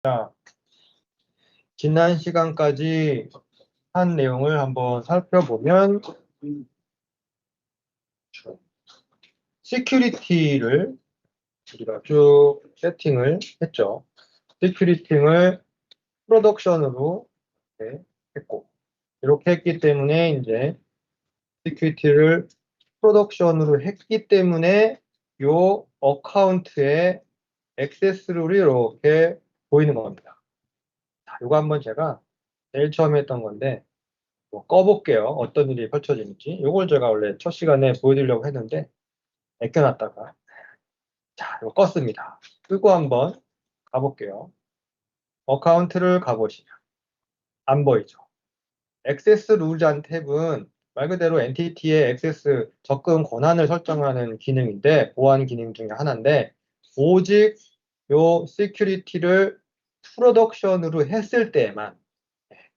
자, 지난 시간까지 한 내용을 한번 살펴보면 시큐리티를 우리가 쭉 세팅을 했죠. 시큐리티를 프로덕션으로 이렇게 했고 이렇게 했기 때문에 이제 시큐리티를 프로덕션으로 했기 때문에 요 어카운트의 액세스 룰이 이렇게 보이는 겁니다. 자, 이거 한번 제가 제일 처음에 했던 건데 꺼볼게요. 어떤 일이 펼쳐지는지. 이걸 제가 원래 첫 시간에 보여드리려고 했는데 아껴놨다가 자, 이거 껐습니다. 끄고 한번 가볼게요. 어카운트를 가보시면 안 보이죠. 액세스 룰즈 안 탭은 말 그대로 엔티티의 액세스 접근 권한을 설정하는 기능인데 보안 기능 중에 하나인데 오직 요 시큐리티를 프로덕션으로 했을 때에만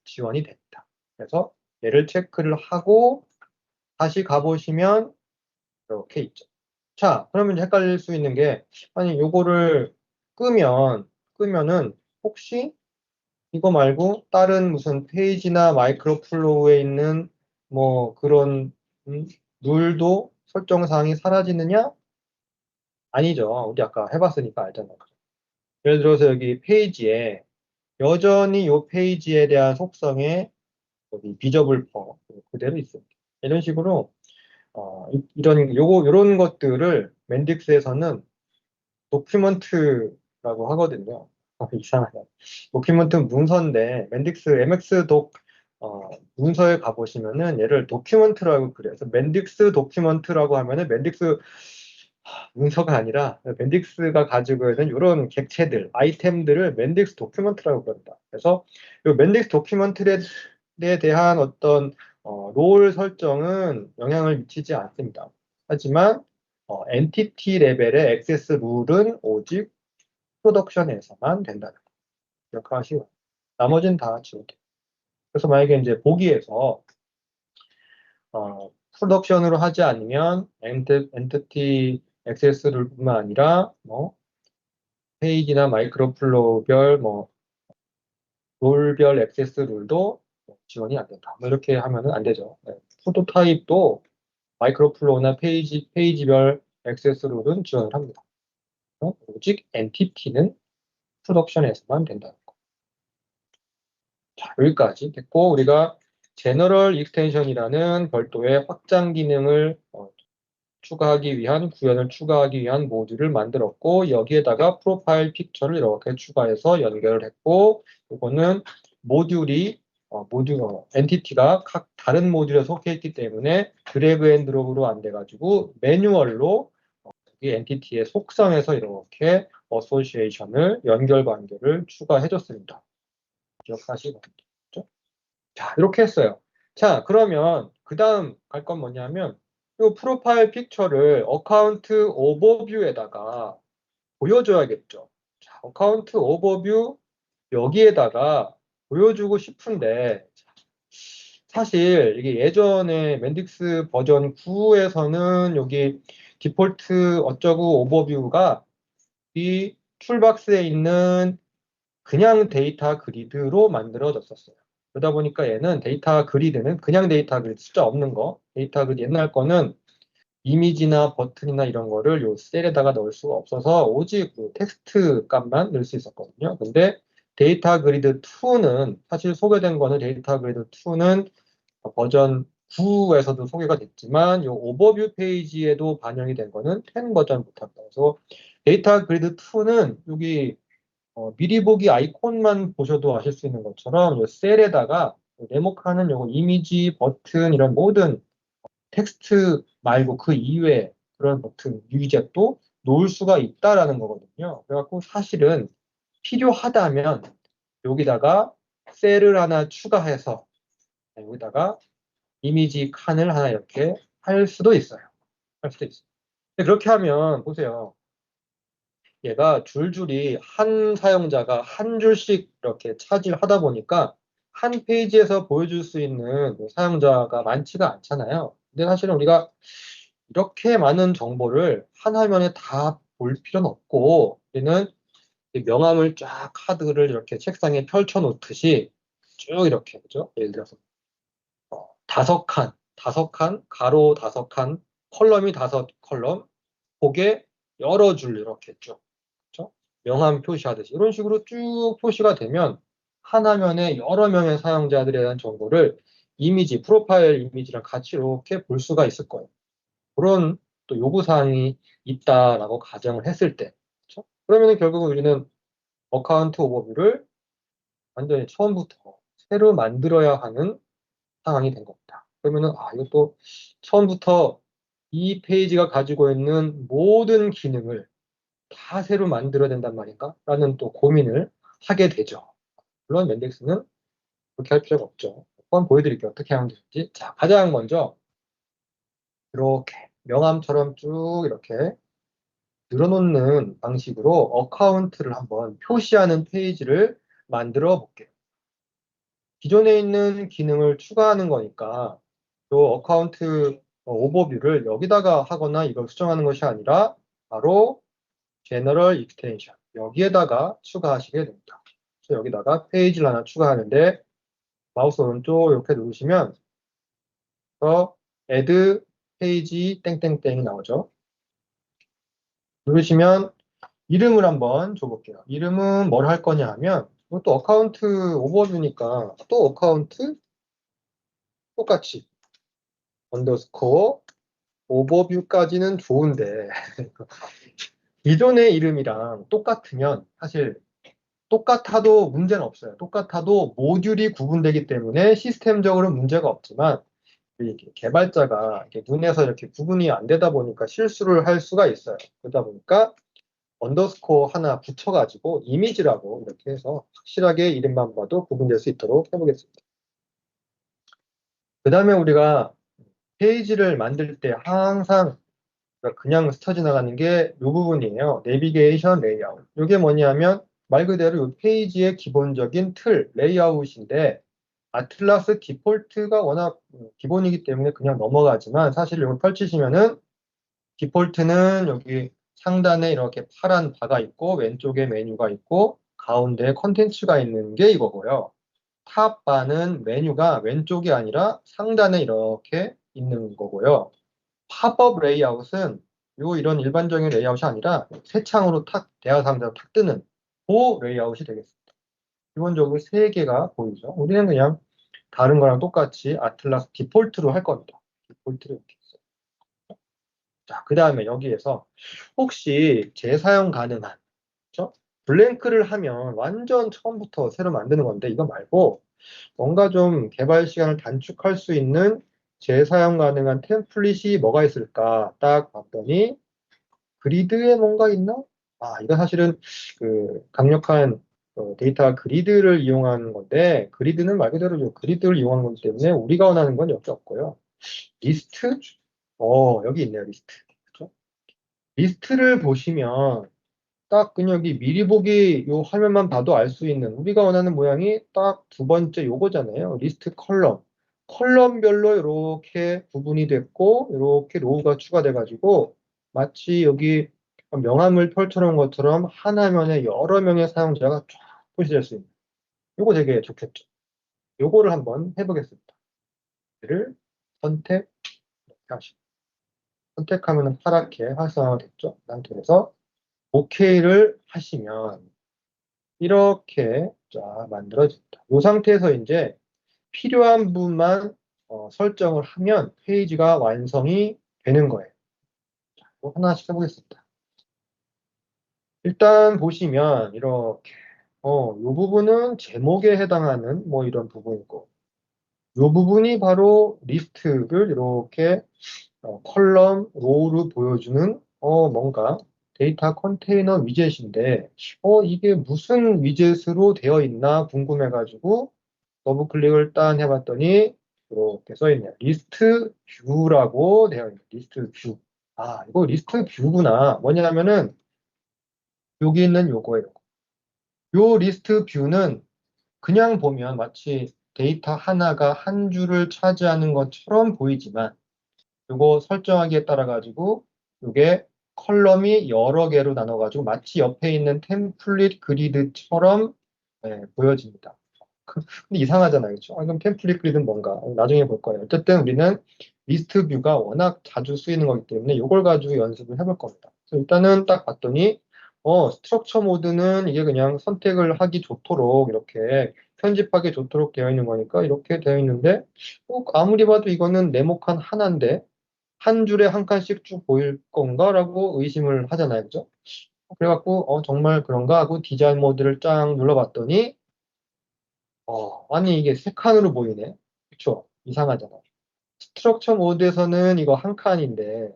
지원이 됩니다. 그래서 얘를 체크를 하고 다시 가보시면 이렇게 있죠. 자, 그러면 헷갈릴 수 있는 게, 아니, 요거를 끄면은 혹시 이거 말고 다른 무슨 페이지나 마이크로 플로우에 있는 뭐 그런 룰도 설정 사항이 사라지느냐? 아니죠. 우리 아까 해봤으니까 알잖아요. 예를 들어서 여기 페이지에 여전히 요 페이지에 대한 속성에 여기 비저블 퍼 그대로 있습니다. 이런 식으로 요런 것들을 맨딕스에서는 도큐먼트라고 하거든요. 이상하다. 도큐먼트 문서인데, 맨딕스 MX 문서에 가보시면은 얘를 도큐먼트라고 그래요. 그래서 맨딕스 도큐먼트라고 하면은 맨딕스 문서가 아니라 맨딕스가 가지고 있는 이런 객체들, 아이템들을 맨딕스 도큐먼트라고 그럽니다. 그래서 이 맨딕스 도큐먼트에 대한 어떤 롤 설정은 영향을 미치지 않습니다. 하지만 엔티티 레벨의 액세스 룰은 오직 프로덕션에서만 된다는 거 기억하시고 나머지는 다 지워도 돼요. 그래서 만약에 이제 보기에서 프로덕션으로 하지 않으면 엔티티 액세스 룰뿐만 아니라 뭐 페이지나 마이크로 플로우별 뭐 롤별 액세스 룰도 지원이 안 된다. 뭐 이렇게 하면은 안 되죠. 네. 프로토타입도 마이크로 플로우나 페이지별 액세스 룰은 지원을 합니다. 오직 엔티티는 프로덕션에서만 된다는 거. 자, 여기까지 됐고 우리가 제너럴 익스텐션이라는 별도의 확장 기능을 추가하기 위한 구현을 추가하기 위한 모듈을 만들었고 여기에다가 프로파일 픽처를 이렇게 추가해서 연결을 했고 이거는 엔티티가 각 다른 모듈에 속해 있기 때문에 드래그 앤 드롭으로 안 돼가지고 매뉴얼로 이 엔티티의 속성에서 이렇게 어소시에이션을 연결 관계를 추가해 줬습니다. 기억하시고 있죠? 자, 이렇게 했어요. 자, 그러면 그 다음 갈 건 뭐냐면 이 프로파일 픽처를 어카운트 오버뷰에다가 보여줘야겠죠. 자, 어카운트 오버뷰 여기에다가 보여주고 싶은데 사실 이게 예전에 맨딕스 버전 9에서는 여기 디폴트 어쩌고 오버뷰가 이 툴박스에 있는 그냥 데이터 그리드로 만들어졌었어요. 그러다 보니까 얘는 데이터 그리드는 그냥 데이터 그리드 숫자 없는 거, 데이터 그리드 옛날 거는 이미지나 버튼이나 이런 거를 요 셀에다가 넣을 수가 없어서 오직 그 텍스트 값만 넣을 수 있었거든요. 근데 데이터 그리드 2는 사실 소개된 거는 데이터 그리드 2는 버전 9에서도 소개가 됐지만 이 오버뷰 페이지에도 반영이 된 거는 10 버전부터입니다. 그래서 데이터 그리드 2는 여기 미리 보기 아이콘만 보셔도 아실 수 있는 것처럼 이 셀에다가 네모칸은 요거 이미지, 버튼 이런 모든 텍스트 말고 그 이외에 그런 버튼, 위젯도 놓을 수가 있다라는 거거든요. 그래갖고 사실은 필요하다면 여기다가 셀을 하나 추가해서 여기다가 이미지 칸을 하나 이렇게 할 수도 있어요. 할 수도 있어요. 근데 그렇게 하면 보세요. 얘가 줄줄이 한 사용자가 한 줄씩 이렇게 차지하다 보니까 한 페이지에서 보여줄 수 있는 사용자가 많지가 않잖아요. 근데 사실은 우리가 이렇게 많은 정보를 한 화면에 다 볼 필요는 없고, 우리는 이 명함을 쫙 카드를 이렇게 책상에 펼쳐 놓듯이 쭉 이렇게, 그죠? 예를 들어서 5칸, 가로 5칸, 컬럼이 5컬럼, 고개 여러 줄 이렇게 쭉, 그죠? 명함 표시하듯이 이런 식으로 쭉 표시가 되면 한 화면에 여러 명의 사용자들에 대한 정보를 이미지, 프로파일 이미지랑 같이 이렇게 볼 수가 있을 거예요. 그런 또 요구사항이 있다라고 가정을 했을 때, 그렇죠? 그러면 결국은 우리는 어카운트 오버뷰를 완전히 처음부터 새로 만들어야 하는 상황이 된 겁니다. 그러면은 이것도 처음부터 이 페이지가 가지고 있는 모든 기능을 다 새로 만들어야 된단 말인가? 라는 또 고민을 하게 되죠. 물론 멘덱스는 그렇게 할 필요가 없죠. 한번 보여드릴게요. 어떻게 하면 되는지. 자, 가장 먼저 이렇게 명함처럼 쭉 이렇게 늘어놓는 방식으로 어카운트를 한번 표시하는 페이지를 만들어 볼게요. 기존에 있는 기능을 추가하는 거니까 또 어카운트 오버뷰를 여기다가 하거나 이걸 수정하는 것이 아니라 바로 General Extension 여기에다가 추가하시게 됩니다. 그래서 여기다가 페이지를 하나 추가하는데 마우스 오른쪽 이렇게 누르시면 Add 페이지 땡땡땡이 나오죠. 누르시면 이름을 한번 줘볼게요. 이름은 뭘 할 거냐 하면 이것도 어카운트 오버뷰니까 또 어카운트 똑같이 언더스코어 오버뷰까지는 좋은데 기존의 이름이랑 똑같으면 사실 똑같아도 문제는 없어요. 똑같아도 모듈이 구분되기 때문에 시스템적으로 문제가 없지만 이렇게 개발자가 이렇게 눈에서 이렇게 구분이 안 되다 보니까 실수를 할 수가 있어요. 그러다 보니까 언더스코어 하나 붙여가지고 이미지라고 이렇게 해서 확실하게 이름만 봐도 구분될 수 있도록 해보겠습니다. 그 다음에 우리가 페이지를 만들 때 항상 그냥 스쳐 지나가는 게 이 부분이에요. 내비게이션 레이아웃. 이게 뭐냐면 말 그대로 이 페이지의 기본적인 틀, 레이아웃인데 아틀라스 디폴트가 워낙 기본이기 때문에 그냥 넘어가지만 사실 이걸 펼치시면은 디폴트는 여기 상단에 이렇게 파란 바가 있고 왼쪽에 메뉴가 있고 가운데 컨텐츠가 있는 게 이거고요. 탑 바는 메뉴가 왼쪽이 아니라 상단에 이렇게 있는 거고요. 팝업 레이아웃은 이런 일반적인 레이아웃이 아니라 새 창으로 탁 대화 상자로 탁 뜨는 그 레이아웃이 되겠습니다. 기본적으로 세 개가 보이죠. 우리는 그냥 다른 거랑 똑같이 아틀라스 디폴트로 할 겁니다. 디폴트로 이렇게 있어요. 자, 그 다음에 여기에서 혹시 재사용 가능한, 그렇죠? 블랭크를 하면 완전 처음부터 새로 만드는 건데 이거 말고 뭔가 좀 개발 시간을 단축할 수 있는 재사용 가능한 템플릿이 뭐가 있을까 딱 봤더니 그리드에 뭔가 있나? 이거 사실은 그 강력한 데이터 그리드를 이용하는 건데 그리드는 말 그대로 좀 그리드를 이용하는 거기 때문에 우리가 원하는 건 여기 없고요. 리스트? 여기 있네요, 리스트. 그렇죠? 리스트를 보시면 딱 그냥 여기 미리 보기 요 화면만 봐도 알 수 있는 우리가 원하는 모양이 딱 두 번째 요거잖아요. 리스트 컬럼. 컬럼별로 이렇게 구분이 됐고 이렇게 로우가 추가돼 가지고 마치 여기 명함을 펼쳐놓은 것처럼 한 화면에 여러 명의 사용자가 쫙 표시될 수 있는 요거 되게 좋겠죠. 요거를 한번 해보겠습니다. 얘를 선택 이렇게 하시고 선택하면 파랗게 활성화가 됐죠. 그 상태에서 OK를 하시면 이렇게 쫙 만들어집니다. 이 상태에서 이제 필요한 부분만 설정을 하면 페이지가 완성이 되는 거예요. 자, 이거 하나씩 해보겠습니다. 일단 보시면 이렇게 이 부분은 제목에 해당하는 뭐 이런 부분이고 이 부분이 바로 리스트를 이렇게 컬럼, 로우를 보여주는 뭔가 데이터 컨테이너 위젯인데 이게 무슨 위젯으로 되어 있나 궁금해가지고 더블 클릭을 딱 해봤더니 이렇게 써 있네요. 리스트 뷰라고 되어 있네요. 리스트 뷰. 이거 리스트 뷰구나. 뭐냐면은 여기 있는 요거예요. 요 리스트 뷰는 그냥 보면 마치 데이터 하나가 한 줄을 차지하는 것처럼 보이지만 요거 설정하기에 따라 가지고 요게 컬럼이 여러 개로 나눠가지고 마치 옆에 있는 템플릿 그리드처럼 보여집니다. 근데 이상하잖아요. 그렇죠? 그럼 템플릿 그리드는 뭔가? 나중에 볼 거예요. 어쨌든 우리는 리스트 뷰가 워낙 자주 쓰이는 거기 때문에 이걸 가지고 연습을 해볼 겁니다. 그래서 일단은 딱 봤더니 스트럭처 모드는 이게 그냥 선택을 하기 좋도록 이렇게 편집하기 좋도록 되어 있는 거니까 이렇게 되어 있는데 아무리 봐도 이거는 네모칸 하나인데 한 줄에 한 칸씩 쭉 보일 건가라고 의심을 하잖아요. 그죠? 그래갖고 정말 그런가 하고 디자인 모드를 쫙 눌러봤더니 아니 이게 세 칸으로 보이네. 그쵸? 이상하잖아. 스트럭처 모드에서는 이거 한 칸인데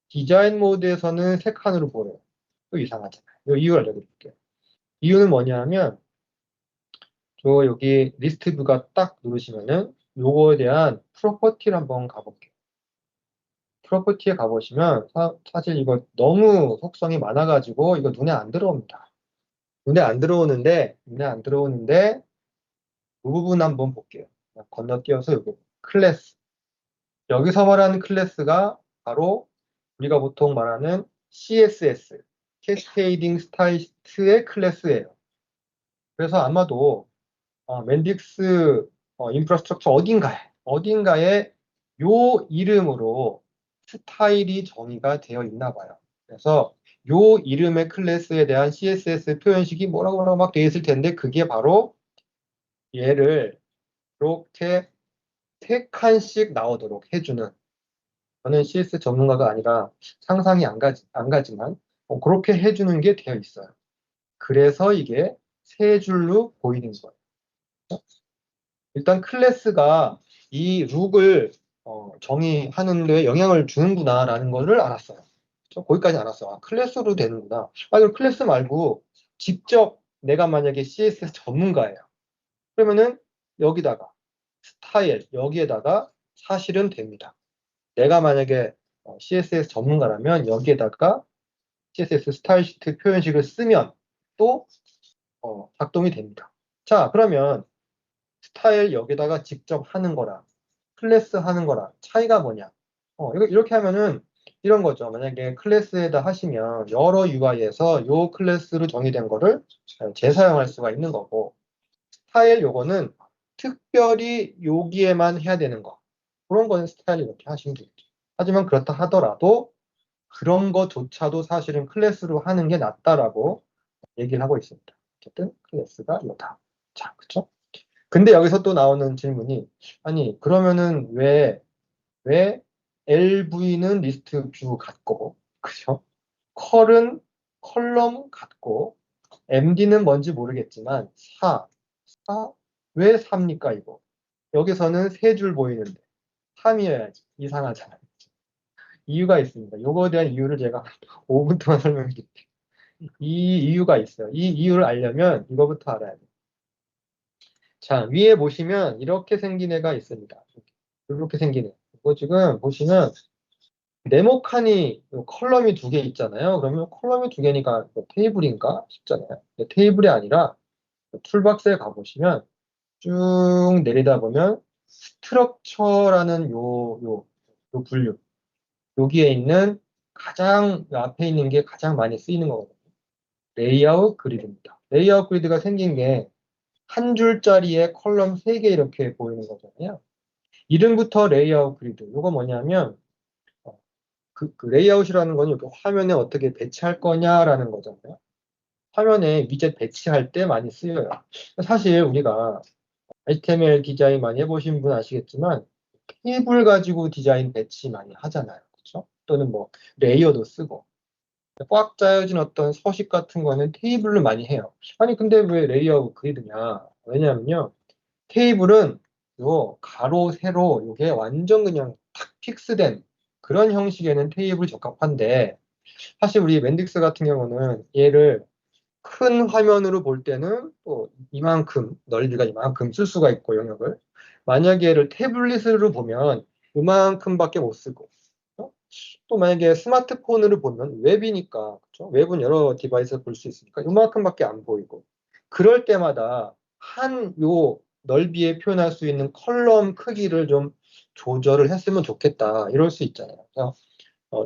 디자인 모드에서는 세 칸으로 보여요. 또 이상하잖아요. 이 이유 알려드릴게요. 이유는 뭐냐면 저 여기 리스트 뷰가 딱 누르시면은 요거에 대한 프로퍼티를 한번 가볼게요. 프로퍼티에 가보시면 사실 이거 너무 속성이 많아가지고 이거 눈에 안 들어옵니다. 눈에 안 들어오는데 그 부분 한번 볼게요. 건너뛰어서 여기 클래스. 여기서 말하는 클래스가 바로 우리가 보통 말하는 CSS, 캐스케이딩 스타일리스트의 클래스예요. 그래서 아마도 맨딕스 인프라스트럭처 어딘가에 요 이름으로 스타일이 정의가 되어 있나 봐요. 그래서 요 이름의 클래스에 대한 CSS 표현식이 뭐라고 막 되어 있을 텐데 그게 바로 얘를 이렇게 세 칸씩 나오도록 해주는 저는 CS 전문가가 아니라 상상이 안 가지만 그렇게 해주는 게 되어 있어요. 그래서 이게 세 줄로 보이는 거예요. 일단 클래스가 이 룩을 정의하는 데 영향을 주는구나라는 거를 알았어요. 거기까지 알았어요. 클래스로 되는구나. 그럼 클래스 말고 직접 내가 만약에 CSS 전문가예요. 그러면은 여기다가 스타일 여기에다가 사실은 됩니다. 내가 만약에 CSS 전문가라면 여기에다가 CSS 스타일 시트 표현식을 쓰면 또 작동이 됩니다. 자, 그러면 스타일 여기다가 직접 하는 거랑 클래스 하는 거랑 차이가 뭐냐? 이렇게 하면은 이런 거죠. 만약에 클래스에다 하시면 여러 UI에서 요 클래스로 정의된 거를 재사용할 수가 있는 거고 스타일 요거는 특별히 여기에만 해야 되는 거. 그런 거는 스타일 이렇게 하시면 되겠죠. 하지만 그렇다 하더라도 그런 거조차도 사실은 클래스로 하는 게 낫다라고 얘기를 하고 있습니다. 어쨌든 클래스가 이거다. 자, 그쵸? 근데 여기서 또 나오는 질문이 아니 그러면은 왜 LV는 리스트 뷰 같고 그죠? 컬은 컬럼 같고 MD는 뭔지 모르겠지만 4 왜 4입니까 이거? 여기서는 세 줄 보이는데 3이어야지 이상하잖아요. 이유가 있습니다. 요거에 대한 이유를 제가 5분 동안 설명드릴게요. 이 이유가 있어요. 이 이유를 알려면 이거부터 알아야 돼요. 자, 위에 보시면 이렇게 생긴 애가 있습니다. 이렇게 생긴 애. 이거 지금 보시면 네모칸이 컬럼이 두 개 있잖아요. 그러면 컬럼이 두 개니까 테이블인가 싶잖아요. 테이블이 아니라 툴박스에 가보시면 쭉 내리다 보면 스트럭처라는 요 분류 여기에 있는 가장 앞에 있는 게 가장 많이 쓰이는 거거든요. 레이아웃 그리드입니다. 레이아웃 그리드가 생긴 게 한 줄짜리에 컬럼 3개 이렇게 보이는 거잖아요. 이름부터 레이아웃 그리드. 이거 뭐냐면 그 레이아웃이라는 건 이렇게 화면에 어떻게 배치할 거냐라는 거잖아요. 화면에 위젯 배치할 때 많이 쓰여요. 사실 우리가 HTML 디자인 많이 해보신 분 아시겠지만 테이블 가지고 디자인 배치 많이 하잖아요. 그렇죠? 또는 뭐 레이어도 쓰고 꽉 짜여진 어떤 서식 같은 거는 테이블로 많이 해요. 아니 근데 왜 레이아웃 그리드냐? 왜냐면요. 테이블은 요 가로 세로 요게 완전 그냥 탁 픽스된 그런 형식에는 테이블이 적합한데 사실 우리 맨딕스 같은 경우는 얘를 큰 화면으로 볼 때는 또 이만큼 넓이가 이만큼 쓸 수가 있고 영역을 만약에 얘를 태블릿으로 보면 이만큼밖에 못 쓰고 또 만약에 스마트폰으로 보면 웹이니까 그렇죠? 웹은 여러 디바이스를 볼 수 있으니까 이만큼밖에 안 보이고 그럴 때마다 한 요 넓이에 표현할 수 있는 컬럼 크기를 좀 조절을 했으면 좋겠다 이럴 수 있잖아요. 그래서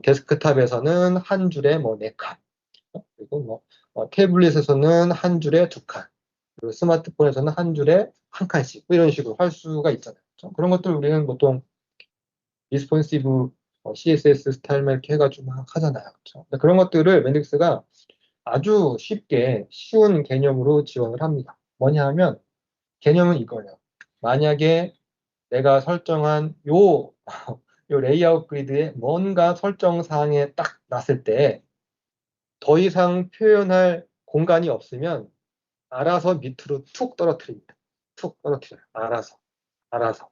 데스크탑에서는 한 줄에 뭐 4칸, 그리고 뭐 태블릿에서는 한 줄에 2칸, 그리고 스마트폰에서는 한 줄에 한 칸씩 뭐 이런 식으로 할 수가 있잖아요. 그렇죠? 그런 것들 우리는 보통 리스폰시브 CSS 스타일만 이렇게 해가지고 막 하잖아요. 그렇죠? 근데 그런 것들을 맨딕스가 아주 쉽게 쉬운 개념으로 지원을 합니다. 뭐냐 하면 개념은 이거예요. 만약에 내가 설정한 요 레이아웃 그리드에 뭔가 설정 사항에 딱 놨을 때 더 이상 표현할 공간이 없으면 알아서 밑으로 툭 떨어뜨립니다. 툭 떨어뜨려요. 알아서.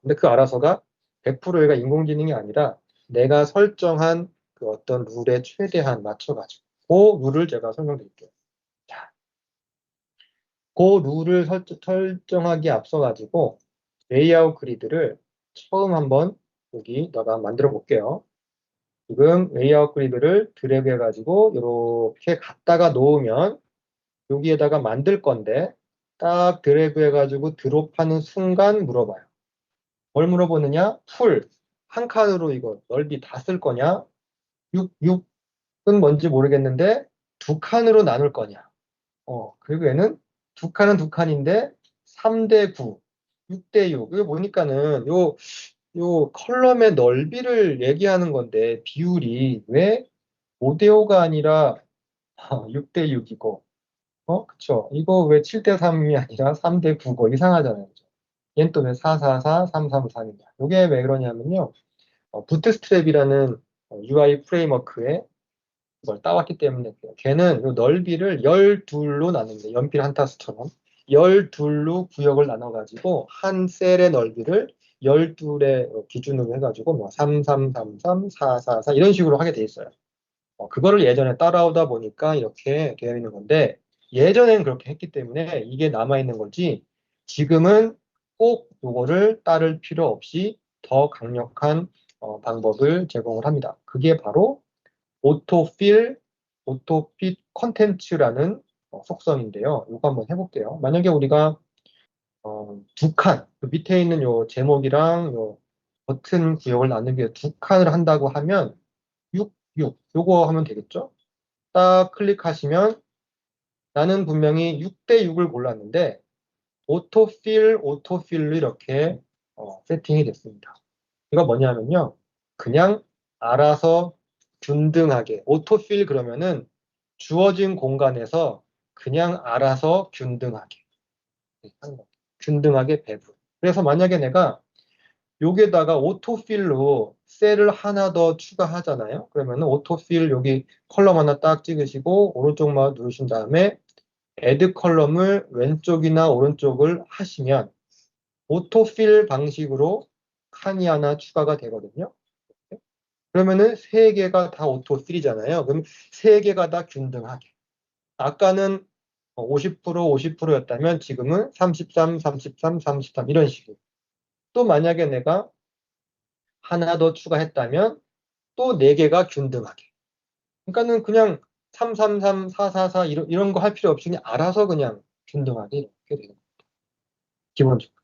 근데 그 알아서가 100% 얘가 인공지능이 아니라 내가 설정한 그 어떤 룰에 최대한 맞춰가지고 그 룰을 제가 설명드릴게요. 자, 그 룰을 설정하기에 앞서가지고 레이아웃 그리드를 처음 한번 여기 내가 만들어 볼게요. 지금 레이아웃 그리드를 드래그 해가지고 이렇게 갖다가 놓으면 여기에다가 만들 건데 딱 드래그 해가지고 드롭하는 순간 물어봐요. 뭘 물어보느냐? 한 칸으로 이거 넓이 다 쓸 거냐? 6은 뭔지 모르겠는데 두 칸으로 나눌 거냐? 그리고 얘는 두 칸은 두 칸인데 3대 9, 6대 6. 이거 보니까는 요 컬럼의 넓이를 얘기하는 건데 비율이 왜 5대 5가 아니라 6대 6이고, 그쵸? 이거 왜 7대 3이 아니라 3대 9고 이상하잖아요. 그죠? 얘는 또 왜 444, 333이냐? 이게 왜 그러냐면요. 부트스트랩이라는 UI 프레임워크에 이걸 따왔기 때문에 그래요. 걔는 이 넓이를 12로 나눕니다. 연필 한 타수처럼 12로 구역을 나눠가지고 한 셀의 넓이를 12의 기준으로 해가지고 뭐 3333, 444 이런 식으로 하게 돼 있어요. 그거를 예전에 따라오다 보니까 이렇게 되어 있는 건데 예전엔 그렇게 했기 때문에 이게 남아있는 거지 지금은 꼭 이거를 따를 필요 없이 더 강력한 방법을 제공을 합니다. 그게 바로 오토필, 오토핏 컨텐츠라는 속성인데요. 이거 한번 해볼게요. 만약에 우리가 두 칸, 그 밑에 있는 요 제목이랑 요 버튼 구역을 나누기 위해 두 칸을 한다고 하면 6, 6, 요거 하면 되겠죠? 딱 클릭하시면 나는 분명히 6대 6을 골랐는데 오토필로 이렇게 세팅이 됐습니다. 이거 뭐냐면요. 그냥 알아서 균등하게 오토필 그러면은 주어진 공간에서 그냥 알아서 균등하게 하는 거예요. 균등하게 배분. 그래서 만약에 내가 여기에다가 오토필로 셀을 하나 더 추가하잖아요. 그러면 오토필 여기 컬럼 하나 딱 찍으시고 오른쪽 마우스 누르신 다음에 애드 컬럼을 왼쪽이나 오른쪽을 하시면 오토필 방식으로 칸이 하나 추가가 되거든요. 그러면은 세 개가 다 오토필이잖아요. 그럼 세 개가 다 균등하게. 아까는 50%, 50%였다면 지금은 33, 33, 33 이런 식으로. 또 만약에 내가 하나 더 추가했다면 또 네 개가 균등하게. 그러니까는 그냥 333, 444 이런 거 할 필요 없이 그냥 알아서 그냥 균등하게 이렇게 되는 거예요. 기본적으로.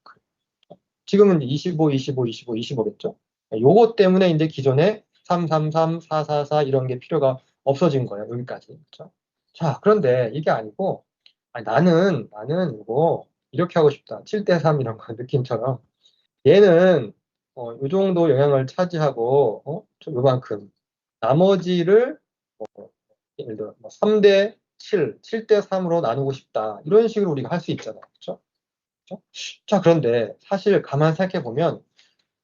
지금은 25, 25, 25, 25겠죠? 요거 때문에 이제 기존에 333, 444 이런 게 필요가 없어진 거예요. 여기까지. 그렇죠? 자, 그런데 이게 아니고 아니, 나는 이거 이렇게 하고 싶다. 7대 3 이런 거 느낌처럼 얘는 요 정도 영향을 차지하고 좀 요만큼 나머지를 예를 들어 3대 7, 7대 3으로 나누고 싶다. 이런 식으로 우리가 할 수 있잖아요. 그렇죠? 그렇죠? 자, 그런데 사실 가만 생각해 보면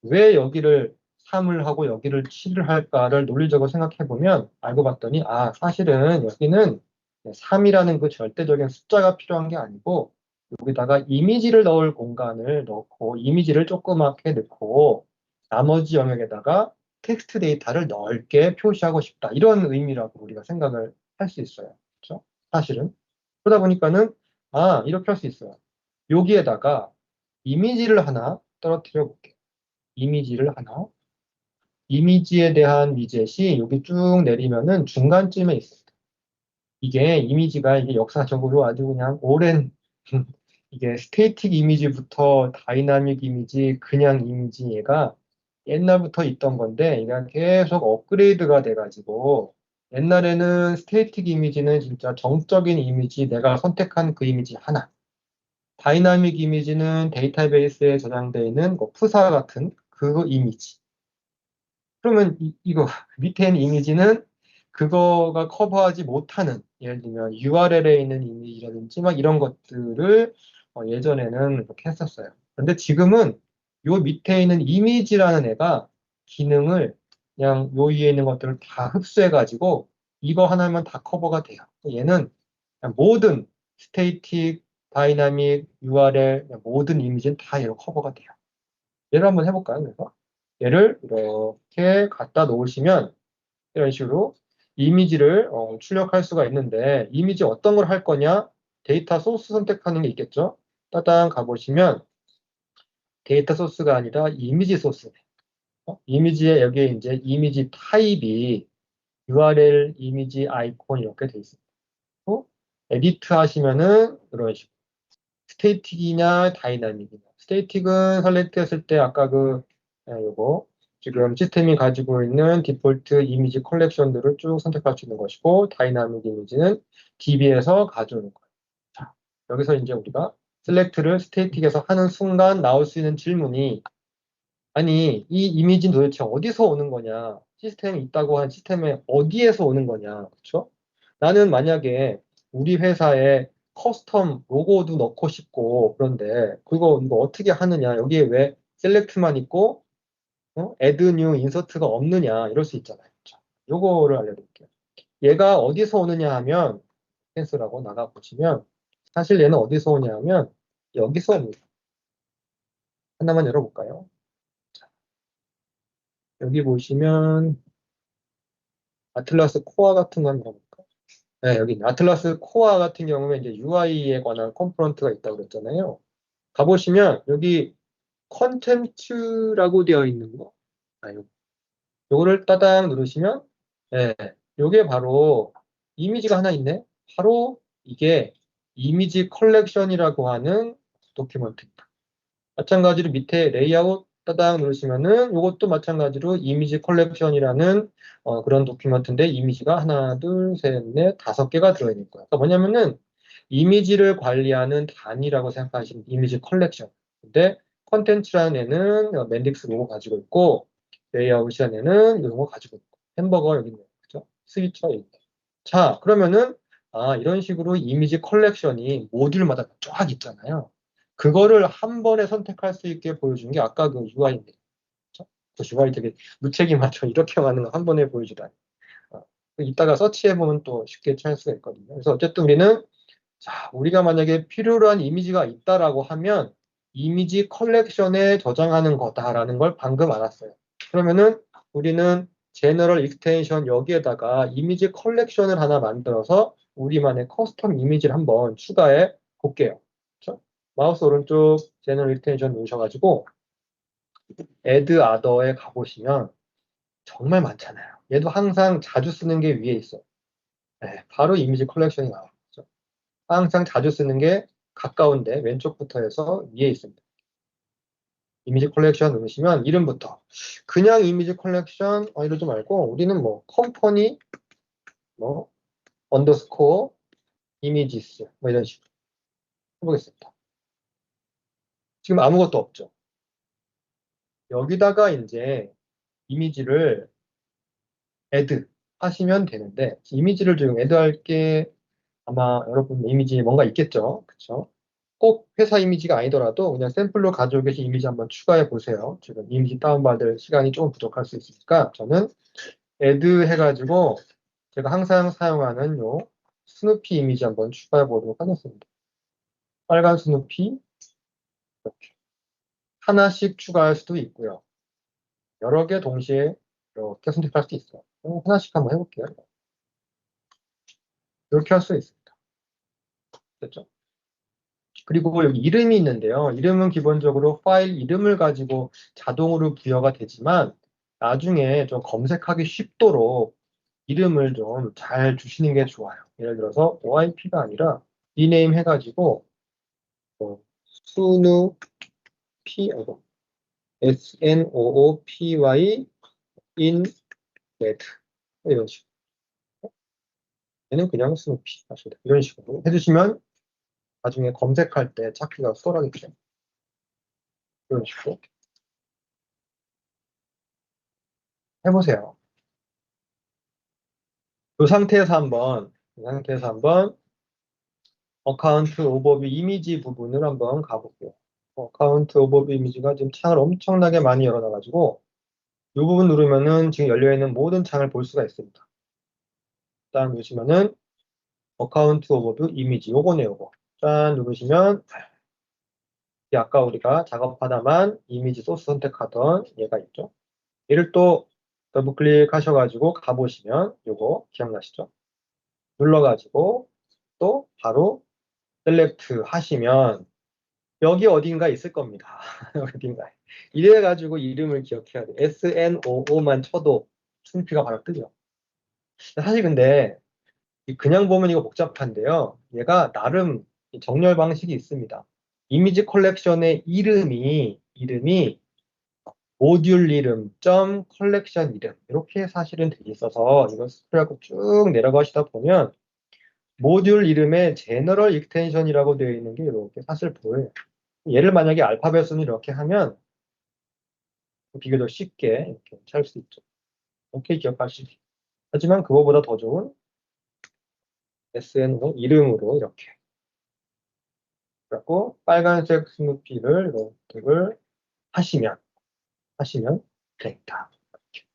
왜 여기를 3을 하고 여기를 7을 할까를 논리적으로 생각해 보면 알고 봤더니 사실은 여기는 3이라는 그 절대적인 숫자가 필요한 게 아니고 여기다가 이미지를 넣을 공간을 넣고 이미지를 조그맣게 넣고 나머지 영역에다가 텍스트 데이터를 넓게 표시하고 싶다. 이런 의미라고 우리가 생각을 할 수 있어요. 그렇죠? 사실은. 그러다 보니까는 이렇게 할 수 있어요. 여기에다가 이미지를 하나 떨어뜨려 볼게요. 이미지를 하나. 이미지에 대한 위젯이 여기 쭉 내리면은 중간쯤에 있습니다. 이게 이미지가 이게 역사적으로 아주 그냥 오랜 이게 스태틱 이미지부터 다이나믹 이미지, 그냥 이미지 얘가 옛날부터 있던 건데 이게 계속 업그레이드가 돼가지고 옛날에는 스태틱 이미지는 진짜 정적인 이미지 내가 선택한 그 이미지 하나 다이나믹 이미지는 데이터베이스에 저장되어 있는 뭐 푸사 같은 그 이미지 그러면 이거 밑에 있는 이미지는 그거가 커버하지 못하는 예를 들면 URL에 있는 이미지라든지 막 이런 것들을 예전에는 그렇게 했었어요. 그런데 지금은 요 밑에 있는 이미지라는 애가 기능을 그냥 요 위에 있는 것들을 다 흡수해가지고 이거 하나면 다 커버가 돼요. 얘는 그냥 모든 스테이틱, 다이나믹, URL, 모든 이미지는 다 얘로 커버가 돼요. 얘를 한번 해볼까요? 그래서 얘를 이렇게 갖다 놓으시면 이런 식으로 이미지를 출력할 수가 있는데 이미지 어떤 걸 할 거냐? 데이터 소스 선택하는 게 있겠죠? 따당 가보시면 데이터 소스가 아니라 이미지 소스네. 이미지에 여기에 이제 이미지 타입이 URL, 이미지, 아이콘 이렇게 돼 있습니다. 에디트 하시면은 이런 식으로 스태틱이냐 다이나믹이냐. 스태틱은 셀렉트 했을 때 아까 요거 지금 시스템이 가지고 있는 디폴트 이미지 컬렉션들을 쭉 선택할 수 있는 것이고 다이나믹 이미지는 DB에서 가져오는 거예요. 자, 여기서 이제 우리가 셀렉트를 스태틱에서 하는 순간 나올 수 있는 질문이 아니 이 이미지는 도대체 어디서 오는 거냐? 시스템이 있다고 한 시스템에 어디에서 오는 거냐? 그렇죠? 나는 만약에 우리 회사에 커스텀 로고도 넣고 싶고 그런데 그거 이거 어떻게 하느냐? 여기에 왜 셀렉트만 있고 애드 뉴 인서트가 없느냐? 이럴 수 있잖아요. 그렇죠? 요거를 알려드릴게요. 얘가 어디서 오느냐 하면 센스라고 나가 보시면 사실 얘는 어디서 오냐 하면 여기서 옵니다. 하나만 열어볼까요? 여기 보시면 아틀라스 코어 같은 거 한번 볼까요? 네, 여기 있네. 아틀라스 코어 같은 경우에 이제 UI에 관한 컴포넌트가 있다고 그랬잖아요. 가보시면 여기 컨텐츠라고 되어 있는 거. 요거를 따당 누르시면 예, 요게 바로 이미지가 하나 있네. 바로 이게 이미지 컬렉션이라고 하는 도큐먼트입니다. 마찬가지로 밑에 레이아웃 따당 누르시면은 이것도 마찬가지로 이미지 컬렉션이라는 그런 도큐먼트인데 이미지가 하나, 둘, 셋, 넷, 다섯 개가 들어있는 거예요. 그러니까 뭐냐면은 이미지를 관리하는 단위라고 생각하시면 이미지 컬렉션. 근데 컨텐츠라는 애는 맨딕스 로고 가지고 있고 레이아웃이라는 애는 이런 거 가지고 있고 햄버거 여기 있네요. 그죠? 스위처 여기 있네. 자, 그러면은 이런 식으로 이미지 컬렉션이 모듈마다 쫙 있잖아요. 그거를 한 번에 선택할 수 있게 보여준 게 아까 그 UI인데. 그 UI 되게 무책임하죠. 이렇게 많은 거 한 번에 보여주다니. 이따가 서치해보면 또 쉽게 찾을 수가 있거든요. 그래서 어쨌든 우리는 자, 우리가 만약에 필요로 한 이미지가 있다라고 하면 이미지 컬렉션에 저장하는 거다라는 걸 방금 알았어요. 그러면은 우리는 제너럴 익스텐션 여기에다가 이미지 컬렉션을 하나 만들어서 우리만의 커스텀 이미지를 한번 추가해 볼게요. 그렇죠? 마우스 오른쪽 제너럴 익스텐션 누르셔가지고 add other에 가보시면 정말 많잖아요. 얘도 항상 자주 쓰는 게 위에 있어요. 네, 바로 이미지 컬렉션이 나와요. 항상 자주 쓰는 게 가까운데 왼쪽부터 해서 위에 있습니다. 이미지 컬렉션 누르시면 이름부터 그냥 이미지 컬렉션 이러지 말고 우리는 뭐 컴퍼니 뭐 언더스코어 이미지스 뭐 이런 식으로 해보겠습니다. 지금 아무것도 없죠. 여기다가 이제 이미지를 add 하시면 되는데 이미지를 지금 add 할게 아마 여러분 이미지 뭔가 있겠죠. 그렇죠? 꼭 회사 이미지가 아니더라도 그냥 샘플로 가지고 계신 이미지 한번 추가해 보세요. 지금 이미지 다운받을 시간이 조금 부족할 수 있으니까 저는 add 해가지고 제가 항상 사용하는 요 스누피 이미지 한번 추가해 보도록 하겠습니다. 빨간 스누피 이렇게 하나씩 추가할 수도 있고요. 여러 개 동시에 이렇게 선택할 수도 있어요. 하나씩 한번 해볼게요. 이렇게 할 수 있습니다. 됐죠? 그리고 여기 이름이 있는데요. 이름은 기본적으로 파일 이름을 가지고 자동으로 부여가 되지만 나중에 좀 검색하기 쉽도록 이름을 좀 잘 주시는 게 좋아요. 예를 들어서 OIP가 아니라 리네임 해가지고 스누피 SNOOPY in red 이런 식으로. 얘는 그냥 스누피 하시면 이런 식으로 해주시면 나중에 검색할 때 찾기가 수월하겠죠. 이런 식으로 해보세요. 이 상태에서 한번 어카운트 오버뷰 이미지 부분을 한번 가볼게요. 어카운트 오버뷰 이미지가 지금 창을 엄청나게 많이 열어놔가지고 이 부분 누르면은 지금 열려있는 모든 창을 볼 수가 있습니다. 일단 누르시면은 어카운트 오버뷰 이미지 요거네 요거. 짠 누르시면 아까 우리가 작업하다만 이미지 소스 선택하던 얘가 있죠. 얘를 또 더블 클릭하셔가지고 가보시면 요거 기억나시죠? 눌러가지고 또 바로 셀렉트 하시면 여기 어딘가 있을 겁니다. 어딘가에. 이래가지고 이름을 기억해야 돼. SNOO만 쳐도 스누피가 바로 뜨죠. 사실 근데 그냥 보면 이거 복잡한데요. 얘가 나름 정렬 방식이 있습니다. 이미지 컬렉션의 이름이 모듈 이름, 점 컬렉션 이름 이렇게 사실은 돼 있어서 이거 스크롤하고 쭉 내려가시다 보면 모듈 이름에 제너럴 익스텐션이라고 되어 있는 게 이렇게 사실 보여요. 얘를 만약에 알파벳으로 이렇게 하면 비교적 쉽게 이렇게 찾을 수 있죠. 이렇게 기억하시기. 하지만 그거보다 더 좋은 SNO 이름으로 이렇게. 그래갖고 빨간색 스누피를 선택을 하시면 됩니다. 이렇게.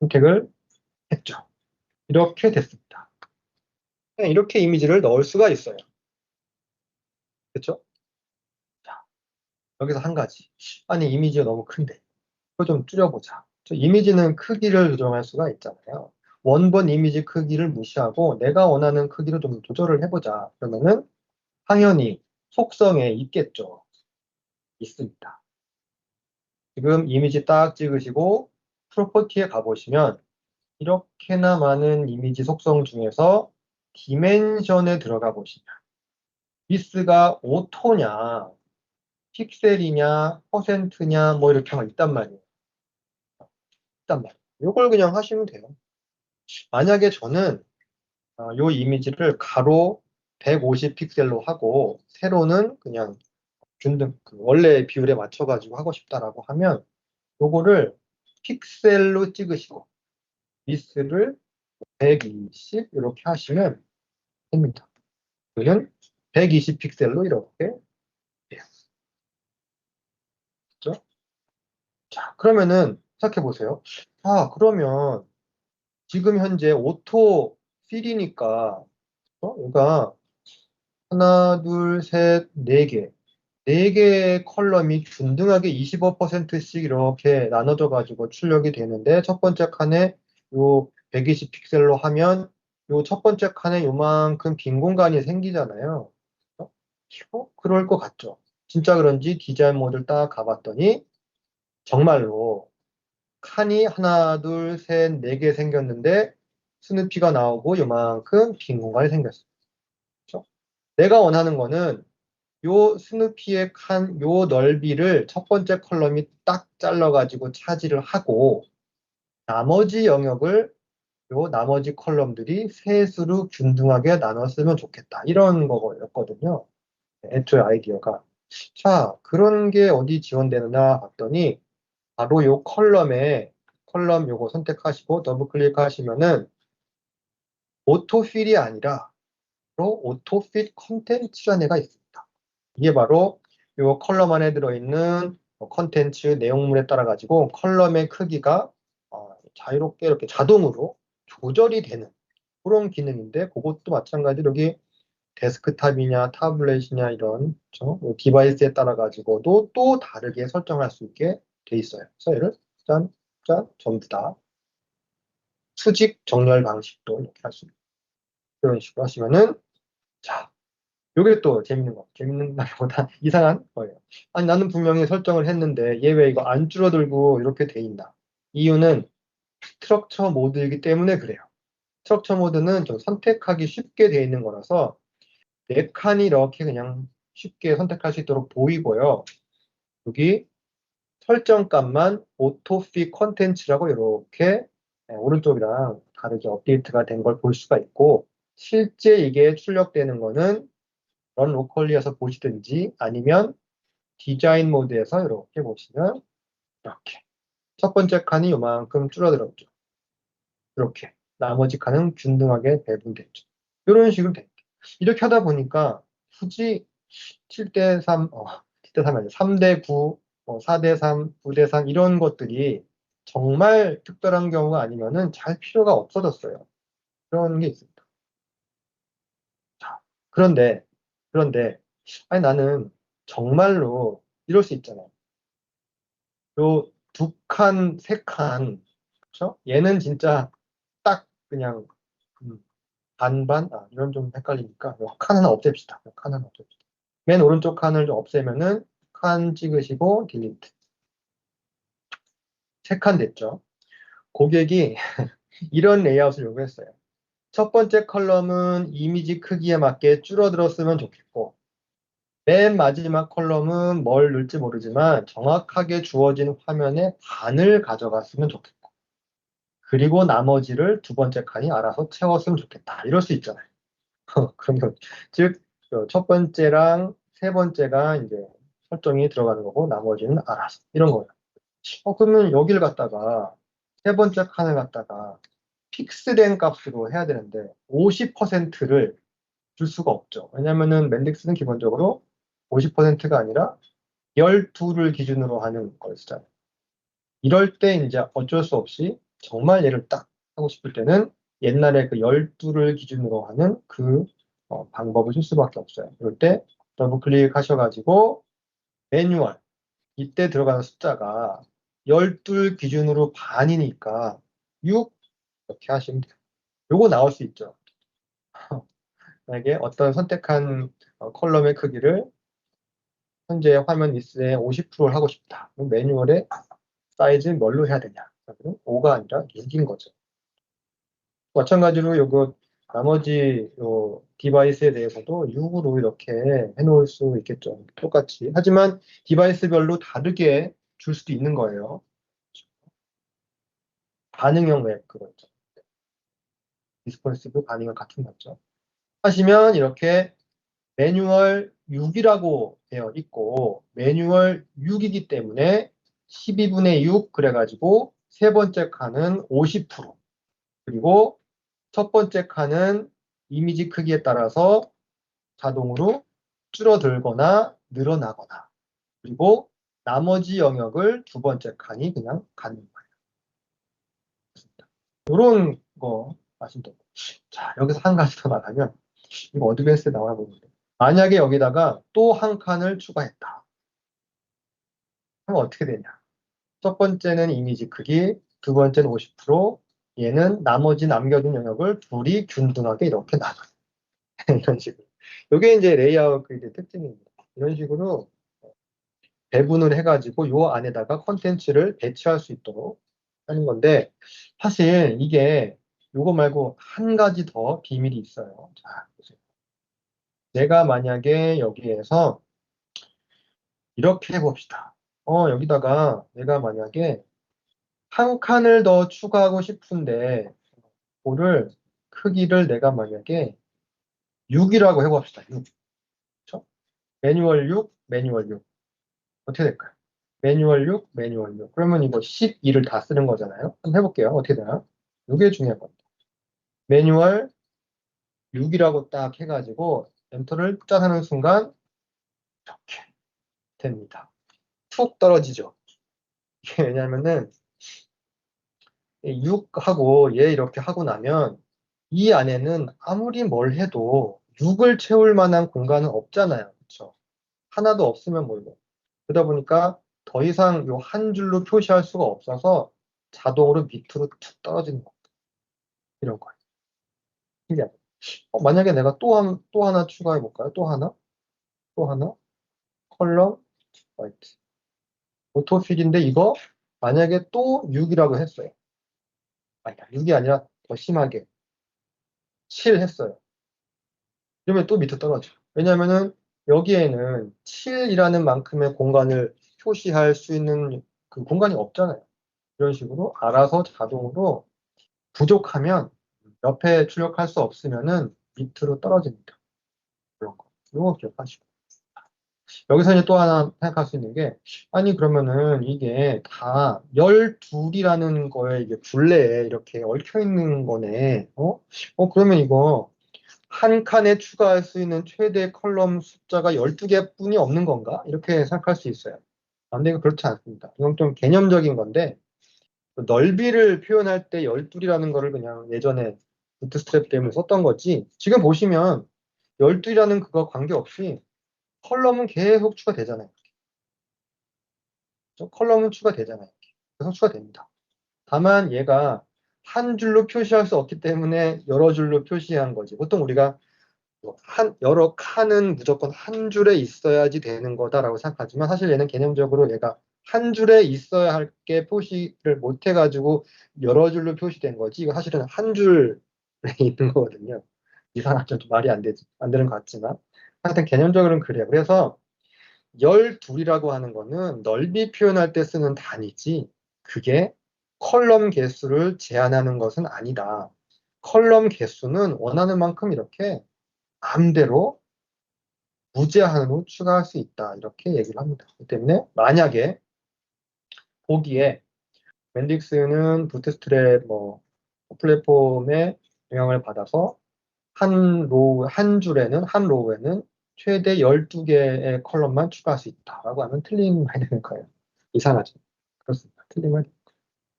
선택을 했죠. 이렇게 됐습니다. 그냥 이렇게 이미지를 넣을 수가 있어요. 그렇죠? 자, 여기서 한 가지. 아니 이미지가 너무 큰데. 이거 좀 줄여보자. 이미지는 크기를 조정할 수가 있잖아요. 원본 이미지 크기를 무시하고 내가 원하는 크기로 좀 조절을 해보자. 그러면은 당연히 속성에 있겠죠. 있습니다. 지금 이미지 딱 찍으시고 프로퍼티에 가보시면 이렇게나 많은 이미지 속성 중에서 디멘션에 들어가 보시면 위스가 오토냐 픽셀이냐 퍼센트냐 뭐 이렇게 있단 말이에요. 이걸 그냥 하시면 돼요. 만약에 저는 요 이미지를 가로 150 픽셀로 하고 세로는 그냥 그 원래 비율에 맞춰가지고 하고 싶다라고 하면 요거를 픽셀로 찍으시고 위스를 120 이렇게 하시면 됩니다. 그러면 120 픽셀로 이렇게 돼요. 그렇죠? 자, 그러면은 생각해 보세요. 그러면 지금 현재 오토 필이니까 얘가 하나, 둘, 셋, 네 개. 네 개의 컬럼이 균등하게 25%씩 이렇게 나눠져 가지고 출력이 되는데 첫 번째 칸에 요 120 픽셀로 하면 요 첫 번째 칸에 요만큼 빈 공간이 생기잖아요. 그럴 것 같죠. 진짜 그런지 디자인 모드를 딱 가봤더니 정말로 칸이 하나, 둘, 셋, 네 개 생겼는데 스누피가 나오고 요만큼 빈 공간이 생겼어요. 그렇죠? 내가 원하는 거는 요 스누피의 요 넓이를 첫 번째 컬럼이 딱 잘라가지고 차지를 하고 나머지 영역을 요 나머지 컬럼들이 셋으로 균등하게 나눴으면 좋겠다. 이런 거였거든요. 애초에 아이디어가. 자, 그런 게 어디 지원되느냐 봤더니 바로 요 컬럼 요거 선택하시고 더블 클릭하시면은 오토필이 아니라 바로 오토핏 컨텐츠라는 애가 있습니다. 이게 바로 요 컬럼 안에 들어있는 컨텐츠 내용물에 따라 가지고 컬럼의 크기가 자유롭게 이렇게 자동으로 조절이 되는 그런 기능인데 그것도 마찬가지로 여기 데스크탑이냐 타블렛이냐 이런 디바이스에 따라 가지고도 또 다르게 설정할 수 있게 돼 있어요. 그래서 얘를 짠 전부 다 수직 정렬 방식도 이렇게 할 수 있고 이런 식으로 하시면은 자 요게 또 재밌는 말보다 이상한 거예요. 아니, 나는 분명히 설정을 했는데, 얘 왜 이거 안 줄어들고 이렇게 돼 있나? 이유는 스트럭처 모드이기 때문에 그래요. 스트럭처 모드는 좀 선택하기 쉽게 돼 있는 거라서, 네 칸이 이렇게 그냥 쉽게 선택할 수 있도록 보이고요. 여기 설정값만 오토피 컨텐츠라고 이렇게 오른쪽이랑 다르게 업데이트가 된 걸 볼 수가 있고, 실제 이게 출력되는 거는 런 로컬리에서 보시든지 아니면 디자인 모드에서 이렇게 보시면 이렇게 첫 번째 칸이 요만큼 줄어들었죠. 이렇게 나머지 칸은 균등하게 배분됐죠. 이런 식으로 됩니다. 이렇게 하다 보니까 굳이 7대3, 7대3이 아니라 3대9, 4대3, 9대3 이런 것들이 정말 특별한 경우가 아니면은 잘 필요가 없어졌어요. 그런 게 있습니다. 자, 그런데, 아니, 나는 정말로 이럴 수 있잖아요. 요 두 칸, 세 칸, 그렇죠? 얘는 진짜 딱 그냥 반반? 이건 좀 헷갈리니까 요 칸 하나 없앱시다. 요 칸 하나 없앱시다. 맨 오른쪽 칸을 좀 없애면은 칸 찍으시고 딜리트. 세 칸 됐죠? 고객이 이런 레이아웃을 요구했어요. 첫 번째 컬럼은 이미지 크기에 맞게 줄어들었으면 좋겠고, 맨 마지막 컬럼은 뭘 넣을지 모르지만 정확하게 주어진 화면의 반을 가져갔으면 좋겠고, 그리고 나머지를 두 번째 칸이 알아서 채웠으면 좋겠다. 이럴 수 있잖아요. 그러면 즉, 첫 번째랑 세 번째가 이제 설정이 들어가는 거고 나머지는 알아서 이런 거예요. 그러면 여기를 갖다가 세 번째 칸을 갖다가 픽스된 값으로 해야 되는데 50%를 줄 수가 없죠. 왜냐면은 맨딕스는 기본적으로 50%가 아니라 12를 기준으로 하는 걸 쓰잖아요. 이럴 때 이제 어쩔 수 없이 정말 얘를 딱 하고 싶을 때는 옛날에 그 12를 기준으로 하는 그 방법을 쓸 수밖에 없어요. 이럴 때 더블 클릭하셔가지고 매뉴얼 이때 들어가는 숫자가 12 기준으로 반이니까 6 이렇게 하시면 돼요. 요거 나올 수 있죠. 만약에 어떤 선택한 컬럼의 크기를 현재 화면 리스트에 50%를 하고 싶다. 그럼 매뉴얼에 사이즈 뭘로 해야 되냐? 그러면 5가 아니라 6인 거죠. 마찬가지로 요거 나머지 요 디바이스에 대해서도 6으로 이렇게 해놓을 수 있겠죠. 똑같이. 하지만 디바이스별로 다르게 줄 수도 있는 거예요. 반응형 웹 그거 있죠. 리스폰시브 반응형 같은 거죠. 하시면 이렇게 매뉴얼 6이라고 되어 있고 매뉴얼 6이기 때문에 12분의 6 그래가지고 세 번째 칸은 50% 그리고 첫 번째 칸은 이미지 크기에 따라서 자동으로 줄어들거나 늘어나거나 그리고 나머지 영역을 두 번째 칸이 그냥 갖는 거예요. 이런 거 아시면 되고 자 여기서 한 가지 더 말하면 이거 어드밴스에 나와 보는데 만약에 여기다가 또 한 칸을 추가했다. 그럼 어떻게 되냐? 첫 번째는 이미지 크기, 두 번째는 50%, 얘는 나머지 남겨둔 영역을 둘이 균등하게 이렇게 나눠요. 이런 식으로. 이게 이제 레이아웃 그 특징입니다. 이런 식으로 배분을 해가지고 요 안에다가 컨텐츠를 배치할 수 있도록 하는 건데 사실 이게 요거 말고 한 가지 더 비밀이 있어요. 자, 보세요. 내가 만약에 여기에서 이렇게 해봅시다. 여기다가 내가 만약에 한 칸을 더 추가하고 싶은데 그거를 크기를 내가 만약에 6이라고 해봅시다. 6. 그렇죠? 매뉴얼 6, 매뉴얼 6. 어떻게 될까요? 매뉴얼 6, 매뉴얼 6. 그러면 이거 12를 다 쓰는 거잖아요. 한번 해볼게요. 어떻게 되나? 이게 중요한 겁니다. 매뉴얼 6이라고 딱 해가지고 엔터를 짠 하는 순간 이렇게 됩니다. 툭 떨어지죠. 이게 왜냐면은 6하고 얘 이렇게 하고 나면 이 안에는 아무리 뭘 해도 6을 채울 만한 공간은 없잖아요. 그렇죠? 하나도 없으면 뭘로. 그러다 보니까 더 이상 요 한 줄로 표시할 수가 없어서 자동으로 밑으로 툭 떨어지는 거. 이런 거예요. 신기하죠? 만약에 내가 또 하나 추가해 볼까요? 또 하나? 또 하나? 컬럼 화이트. 오토필인데 이거 만약에 또 6이라고 했어요. 아니, 6이 아니라 더 심하게 7 했어요. 그러면 또 밑으로 떨어져요. 왜냐면은 여기에는 7이라는 만큼의 공간을 표시할 수 있는 그 공간이 없잖아요. 이런 식으로 알아서 자동으로 부족하면 옆에 출력할 수 없으면은 밑으로 떨어집니다. 그런 거. 이거 기억하시고. 여기서 이제 또 하나 생각할 수 있는 게, 아니, 그러면은 이게 다 12이라는 거에 이게 굴레에 이렇게 얽혀 있는 거네. 그러면 이거 한 칸에 추가할 수 있는 최대 컬럼 숫자가 12개 뿐이 없는 건가? 이렇게 생각할 수 있어요. 근데 이거 그렇지 않습니다. 이건 좀 개념적인 건데, 넓이를 표현할 때 12이라는 거를 그냥 예전에 부트스트랩 때문에 썼던 거지. 지금 보시면 12이라는 그거 관계없이 컬럼은 계속 추가되잖아요. 컬럼은 추가되잖아요. 계속 추가됩니다. 다만 얘가 한 줄로 표시할 수 없기 때문에 여러 줄로 표시한 거지. 보통 우리가 여러 칸은 무조건 한 줄에 있어야지 되는 거다라고 생각하지만 사실 얘는 개념적으로 얘가 한 줄에 있어야 할 게 표시를 못 해가지고 여러 줄로 표시된 거지. 이거 사실은 한 줄에 있는 거거든요. 이상하죠. 좀 말이 안 되는 것 같지만. 하여튼 개념적으로는 그래요. 그래서 12이라고 하는 거는 넓이 표현할 때 쓰는 단위지 그게 컬럼 개수를 제한하는 것은 아니다. 컬럼 개수는 원하는 만큼 이렇게 마음대로 무제한으로 추가할 수 있다. 이렇게 얘기를 합니다. 그렇기 때문에 만약에 보기에 멘딕스는 부트스트랩 플랫폼의 영향을 받아서 한 줄에는, 한 로우에는 최대 12개의 컬럼만 추가할 수 있다라고 하면 틀린 말이 되는 거예요. 이상하죠? 그렇습니다. 틀린 말이.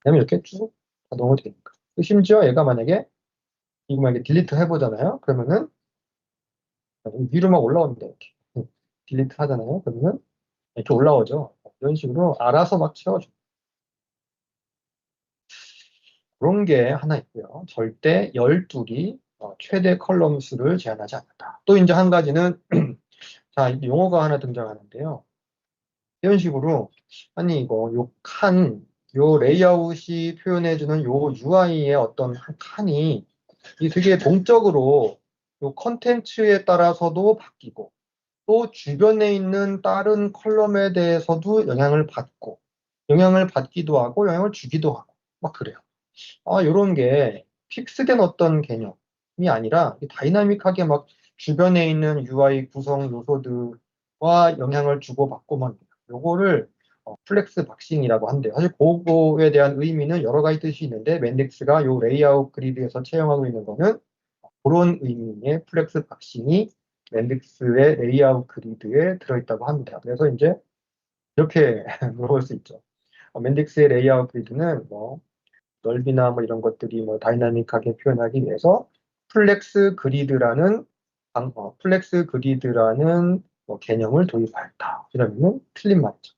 왜냐면 이렇게 쭉 자동으로 되니까. 심지어 얘가 만약에 이거 만약에 딜리트 해보잖아요. 그러면은 위로 막 올라옵니다. 이렇게. 딜리트 하잖아요. 그러면 이렇게 올라오죠. 이런 식으로 알아서 막 채워줘. 그런 게 하나 있고요. 절대 12기 최대 컬럼 수를 제한하지 않는다. 또 이제 한 가지는 자, 용어가 하나 등장하는데요. 이런 식으로 아니 이거 요 레이아웃이 표현해주는 요 UI의 어떤 한 칸이 이 되게 동적으로 요 컨텐츠에 따라서도 바뀌고 또 주변에 있는 다른 컬럼에 대해서도 영향을 받기도 하고 영향을 주기도 하고 막 그래요. 요런 게 픽스된 어떤 개념이 아니라 다이나믹하게 막 주변에 있는 UI 구성 요소들과 영향을 주고받고만 요거를 플렉스 박싱이라고 한대요. 사실 그거에 대한 의미는 여러 가지 뜻이 있는데 맨딕스가 요 레이아웃 그리드에서 채용하고 있는 거는 그런 의미의 플렉스 박싱이 맨딕스의 레이아웃 그리드에 들어있다고 합니다. 그래서 이제 이렇게 물어볼 수 있죠. 맨딕스의 레이아웃 그리드는 넓이나 이런 것들이 다이나믹하게 표현하기 위해서 플렉스 그리드라는 개념을 도입하였다. 이러면 틀린 말이죠.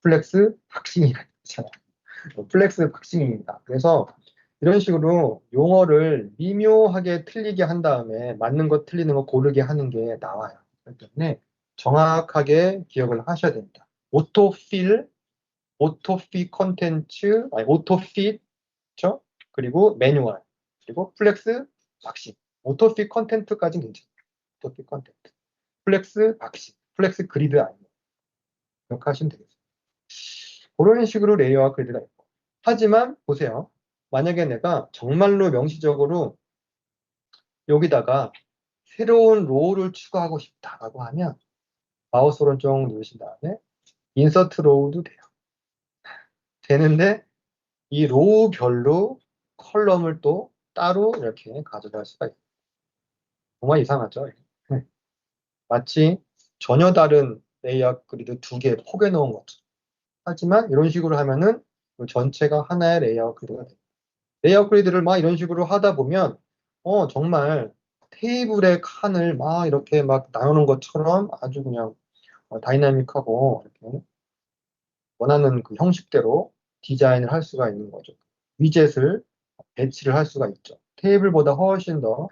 플렉스 박싱이라는 거잖아요. 플렉스 박싱입니다. 그래서 이런 식으로 용어를 미묘하게 틀리게 한 다음에 맞는 거 틀리는 거 고르게 하는 게 나와요. 그렇기 때문에 정확하게 기억을 하셔야 됩니다. 오토필 컨텐츠, 아니 오토핏, 그렇죠? 그리고 매뉴얼, 그리고 플렉스 박싱. 오토핏 컨텐츠까지는 괜찮아요. 오토핏 컨텐츠. 플렉스 박싱, 플렉스 그리드 아니에요. 이렇게 하시면 되겠습니다. 그런 식으로 레이어와 그리드가 있고. 하지만 보세요. 만약에 내가 정말로 명시적으로 여기다가 새로운 로우를 추가하고 싶다라고 하면 마우스 오른쪽 누르신 다음에 인서트 로우도 돼요. 되는데 이 로우별로 컬럼을 또 따로 이렇게 가져갈 수가 있어요. 정말 이상하죠? 마치 전혀 다른 레이아웃 그리드 두 개 포개 놓은 것처럼. 하지만 이런 식으로 하면은 그 전체가 하나의 레이아웃 그리드가 돼요. 레이아웃 그리드를 막 이런 식으로 하다 보면 정말 테이블의 칸을 막 이렇게 막 나누는 것처럼 아주 그냥 다이나믹하고 이렇게 원하는 그 형식대로 디자인을 할 수가 있는 거죠. 위젯을 배치를 할 수가 있죠. 테이블보다 훨씬 더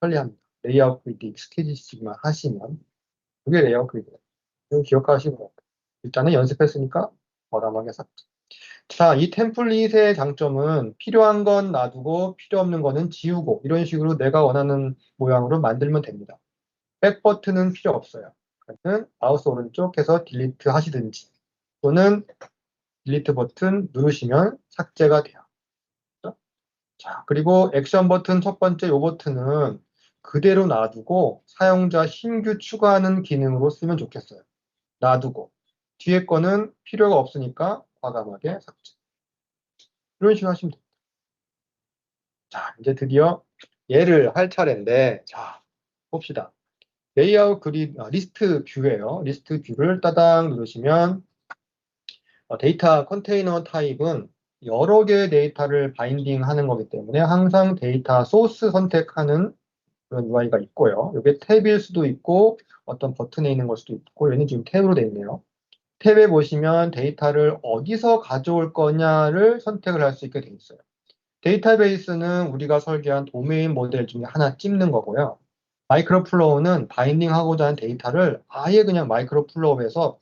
편리합니다. 레이아웃 그리드 익숙해지시기만 하시면 그게 레이아웃 그리드예요. 이거 기억하시고 일단은 연습했으니까 과감하게 샀죠. 자, 이 템플릿의 장점은 필요한 건 놔두고 필요 없는 거는 지우고 이런 식으로 내가 원하는 모양으로 만들면 됩니다. 백 버튼은 필요 없어요. 그러면 마우스 오른쪽 해서 딜리트 하시든지 또는 딜리트 버튼 누르시면 삭제가 돼요. 그렇죠? 자, 그리고 액션 버튼 첫 번째 요 버튼은 그대로 놔두고 사용자 신규 추가하는 기능으로 쓰면 좋겠어요. 놔두고. 뒤에 거는 필요가 없으니까 과감하게 삭제. 이런 식으로 하시면 됩니다. 자, 이제 드디어 얘를 할 차례인데, 자, 봅시다. 레이아웃 그리드, 리스트 뷰예요. 리스트 뷰를 따당 누르시면 데이터 컨테이너 타입은 여러 개의 데이터를 바인딩하는 거기 때문에 항상 데이터 소스 선택하는 그런 UI가 있고요. 이게 탭일 수도 있고 어떤 버튼에 있는 걸 수도 있고 얘는 지금 탭으로 되어 있네요. 탭에 보시면 데이터를 어디서 가져올 거냐를 선택을 할 수 있게 되어 있어요. 데이터베이스는 우리가 설계한 도메인 모델 중에 하나 찝는 거고요. 마이크로플로우는 바인딩하고자 하는 데이터를 아예 그냥 마이크로플로우에서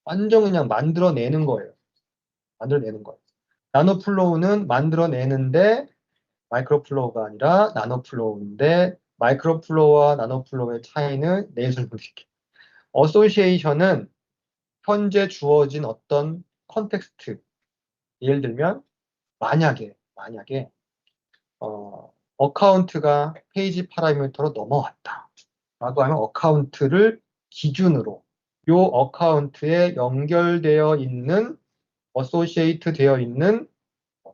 완전 그냥 만들어내는 거예요. 만들어내는 거예요. 나노플로우는 만들어내는데 마이크로플로우가 아니라 나노플로우인데 마이크로플로우와 나노플로우의 차이는 내일 설명드릴게요. 어소시에이션은 현재 주어진 어떤 컨텍스트, 예를 들면 만약에 어카운트가 페이지 파라미터로 넘어왔다 라고 하면 어카운트를 기준으로 이 어카운트에 연결되어 있는 어소시에이트 되어 있는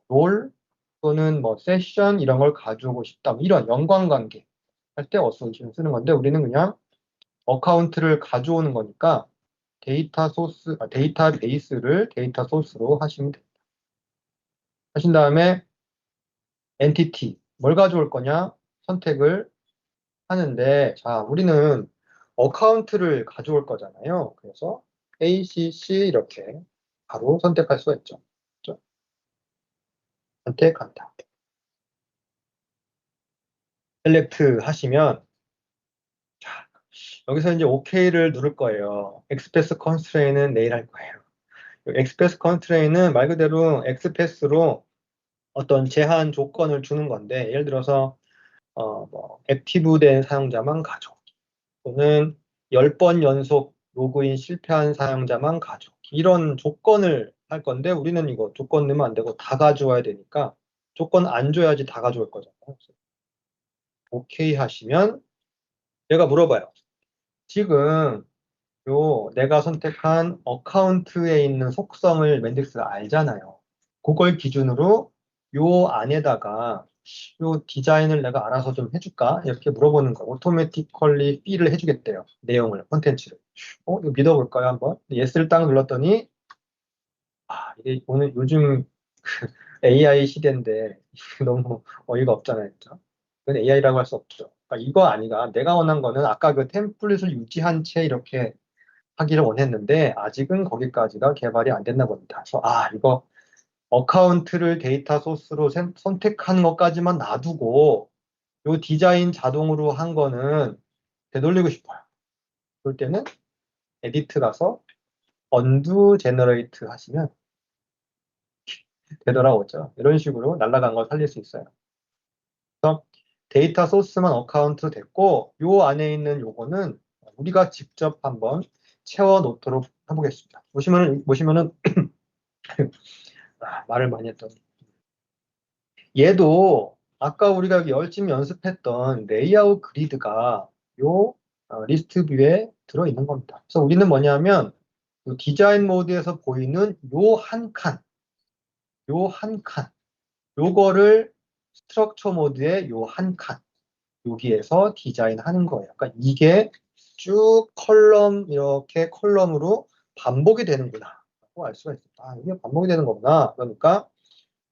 롤 또는 뭐 세션 이런 걸 가져오고 싶다. 뭐 이런 연관관계 할 때 어소시에이션 쓰는 건데 우리는 그냥 어카운트를 가져오는 거니까 데이터베이스를 데이터 소스로 하시면 됩니다. 하신 다음에 엔티티 뭘 가져올 거냐 선택을 하는데 자 우리는 어카운트를 가져올 거잖아요. 그래서 ACC 이렇게 바로 선택할 수가 있죠. 그렇죠? 선택한다. 셀렉트 하시면 자, 여기서 이제 OK를 누를 거예요. 엑스패스 컨스트레인은 내일 할 거예요. 엑스패스 컨스트레인은 말 그대로 엑스패스로 어떤 제한 조건을 주는 건데 예를 들어서 뭐 액티브된 사용자만 가져오기 또는 10번 연속 로그인 실패한 사용자만 가져오기 이런 조건을 할 건데 우리는 이거 조건 넣으면 안 되고 다 가져와야 되니까 조건 안 줘야지 다 가져올 거잖아요. 오케이 하시면 얘가 물어봐요. 지금 요 내가 선택한 어카운트에 있는 속성을 맨딕스가 알잖아요. 그걸 기준으로 요 안에다가 요 디자인을 내가 알아서 좀 해줄까? 이렇게 물어보는 거. 오토매티컬리 필을 해주겠대요. 내용을, 콘텐츠를. 이거 믿어볼까요, 한번? 예스를 딱 눌렀더니, 이게 오늘 요즘 AI 시대인데, 너무 어이가 없잖아요, 진짜. 이건 AI라고 할 수 없죠. 그러니까 이거 아니가. 내가 원한 거는 아까 그 템플릿을 유지한 채 이렇게 하기를 원했는데, 아직은 거기까지가 개발이 안 됐나 봅니다. 그래서, 이거 어카운트를 데이터 소스로 선택한 것까지만 놔두고 요 디자인 자동으로 한 거는 되돌리고 싶어요. 그럴 때는 에디트 가서 언두 제너레이트 하시면 되돌아오죠. 이런 식으로 날아간 걸 살릴 수 있어요. 그래서 데이터 소스만 어카운트 됐고 요 안에 있는 요거는 우리가 직접 한번 채워 놓도록 해보겠습니다. 보시면은 말을 많이 했더니 얘도 아까 우리가 열심히 연습했던 레이아웃 그리드가 요 리스트 뷰에 들어있는 겁니다. 그래서 우리는 뭐냐면 요 디자인 모드에서 보이는 요 한 칸, 요거를 스트럭처 모드의 요 한 칸, 여기에서 디자인하는 거예요. 그러니까 이게 쭉 이렇게 컬럼으로 반복이 되는구나. 라고 알 수가 있습니다. 이게 반복이 되는 거구나. 그러니까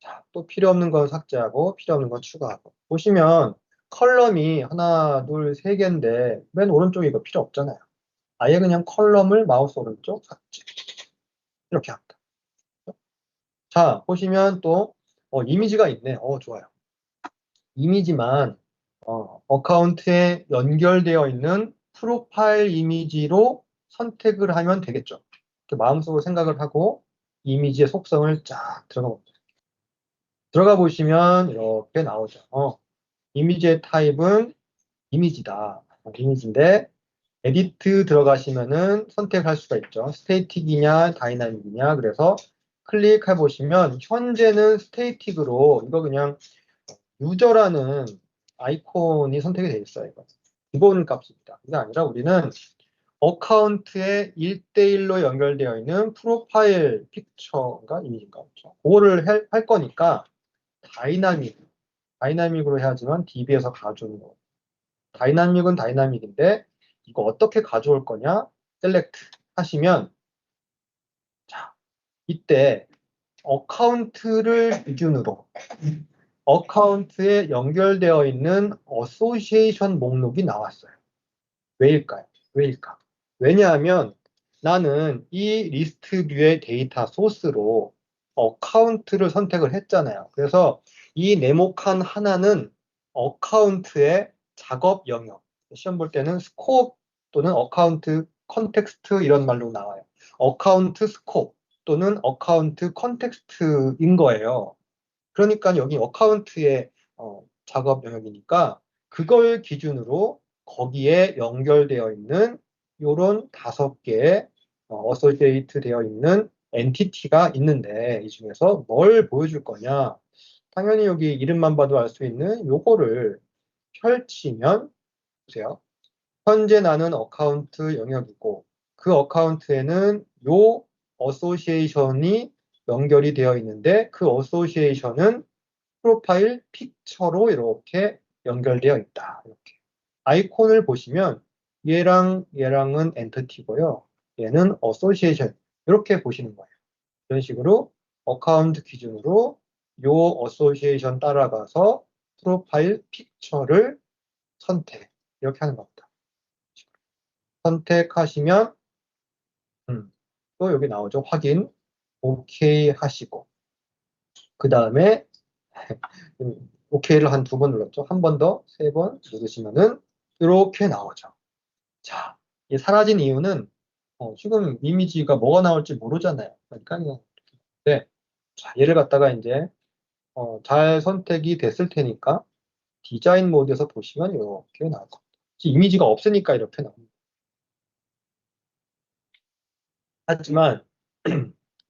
자, 또 필요 없는 건 삭제하고 필요 없는 건 추가하고. 보시면 컬럼이 하나, 둘, 세 개인데 맨 오른쪽에 이거 필요 없잖아요. 아예 그냥 컬럼을 마우스 오른쪽 삭제. 이렇게 합니다. 자, 보시면 또 이미지가 있네. 좋아요. 이미지만 어카운트에 연결되어 있는 프로파일 이미지로 선택을 하면 되겠죠. 이렇게 마음속으로 생각을 하고 이미지의 속성을 쫙 들어가 봅니다. 들어가 보시면 이렇게 나오죠. 이미지의 타입은 이미지다. 이미지인데 에디트 들어가시면은 선택할 수가 있죠. 스태틱이냐 다이나믹이냐. 그래서 클릭해 보시면 현재는 스테이틱으로 이거 그냥 유저라는 아이콘이 선택이 되어 있어요. 이거. 기본 값입니다. 그게 아니라 우리는 어카운트에 1대1로 연결되어 있는 프로파일 픽처인가 이미지인가 그렇죠? 그거를 할 거니까 다이나믹으로 해야지만 DB에서 가져오는 거. 다이나믹은 다이나믹인데 이거 어떻게 가져올 거냐? 셀렉트 하시면 자, 이때 어카운트를 기준으로 어카운트에 연결되어 있는 어소시에이션 목록이 나왔어요. 왜일까요? 왜일까? 왜냐하면 나는 이 리스트 뷰의 데이터 소스로 어카운트를 선택을 했잖아요. 그래서 이 네모칸 하나는 어카운트의 작업 영역. 시험 볼 때는 스코프 또는 어카운트 컨텍스트 이런 말로 나와요. 어카운트 스코프 또는 어카운트 컨텍스트인 거예요. 그러니까 여기 어카운트의 작업 영역이니까 그걸 기준으로 거기에 연결되어 있는 요런 5개의 어소시에이트 되어 있는 엔티티가 있는데 이 중에서 뭘 보여줄 거냐? 당연히 여기 이름만 봐도 알 수 있는 요거를 펼치면 보세요. 현재 나는 어카운트 영역이고 그 어카운트에는 요 어소시에이션이 연결이 되어 있는데 그 어소시에이션은 프로파일 픽처로 이렇게 연결되어 있다. 이렇게. 아이콘을 보시면 얘랑 얘랑은 엔티티고요. 얘는 어소시에이션 이렇게 보시는 거예요. 이런 식으로 어카운트 기준으로 요 어소시에이션 따라가서 프로파일 픽처를 선택 이렇게 하는 겁니다. 선택하시면 또 여기 나오죠. 확인 오케이 하시고 그 다음에 오케이를 한 2번 눌렀죠. 한 번 더, 3번 누르시면은 이렇게 나오죠. 자, 이 사라진 이유는 지금 이미지가 뭐가 나올지 모르잖아요. 그러니까 그냥 네. 자, 얘를 갖다가 이제 잘 선택이 됐을 테니까 디자인 모드에서 보시면 이렇게 나올 겁니다. 이미지가 없으니까 이렇게 나옵니다. 하지만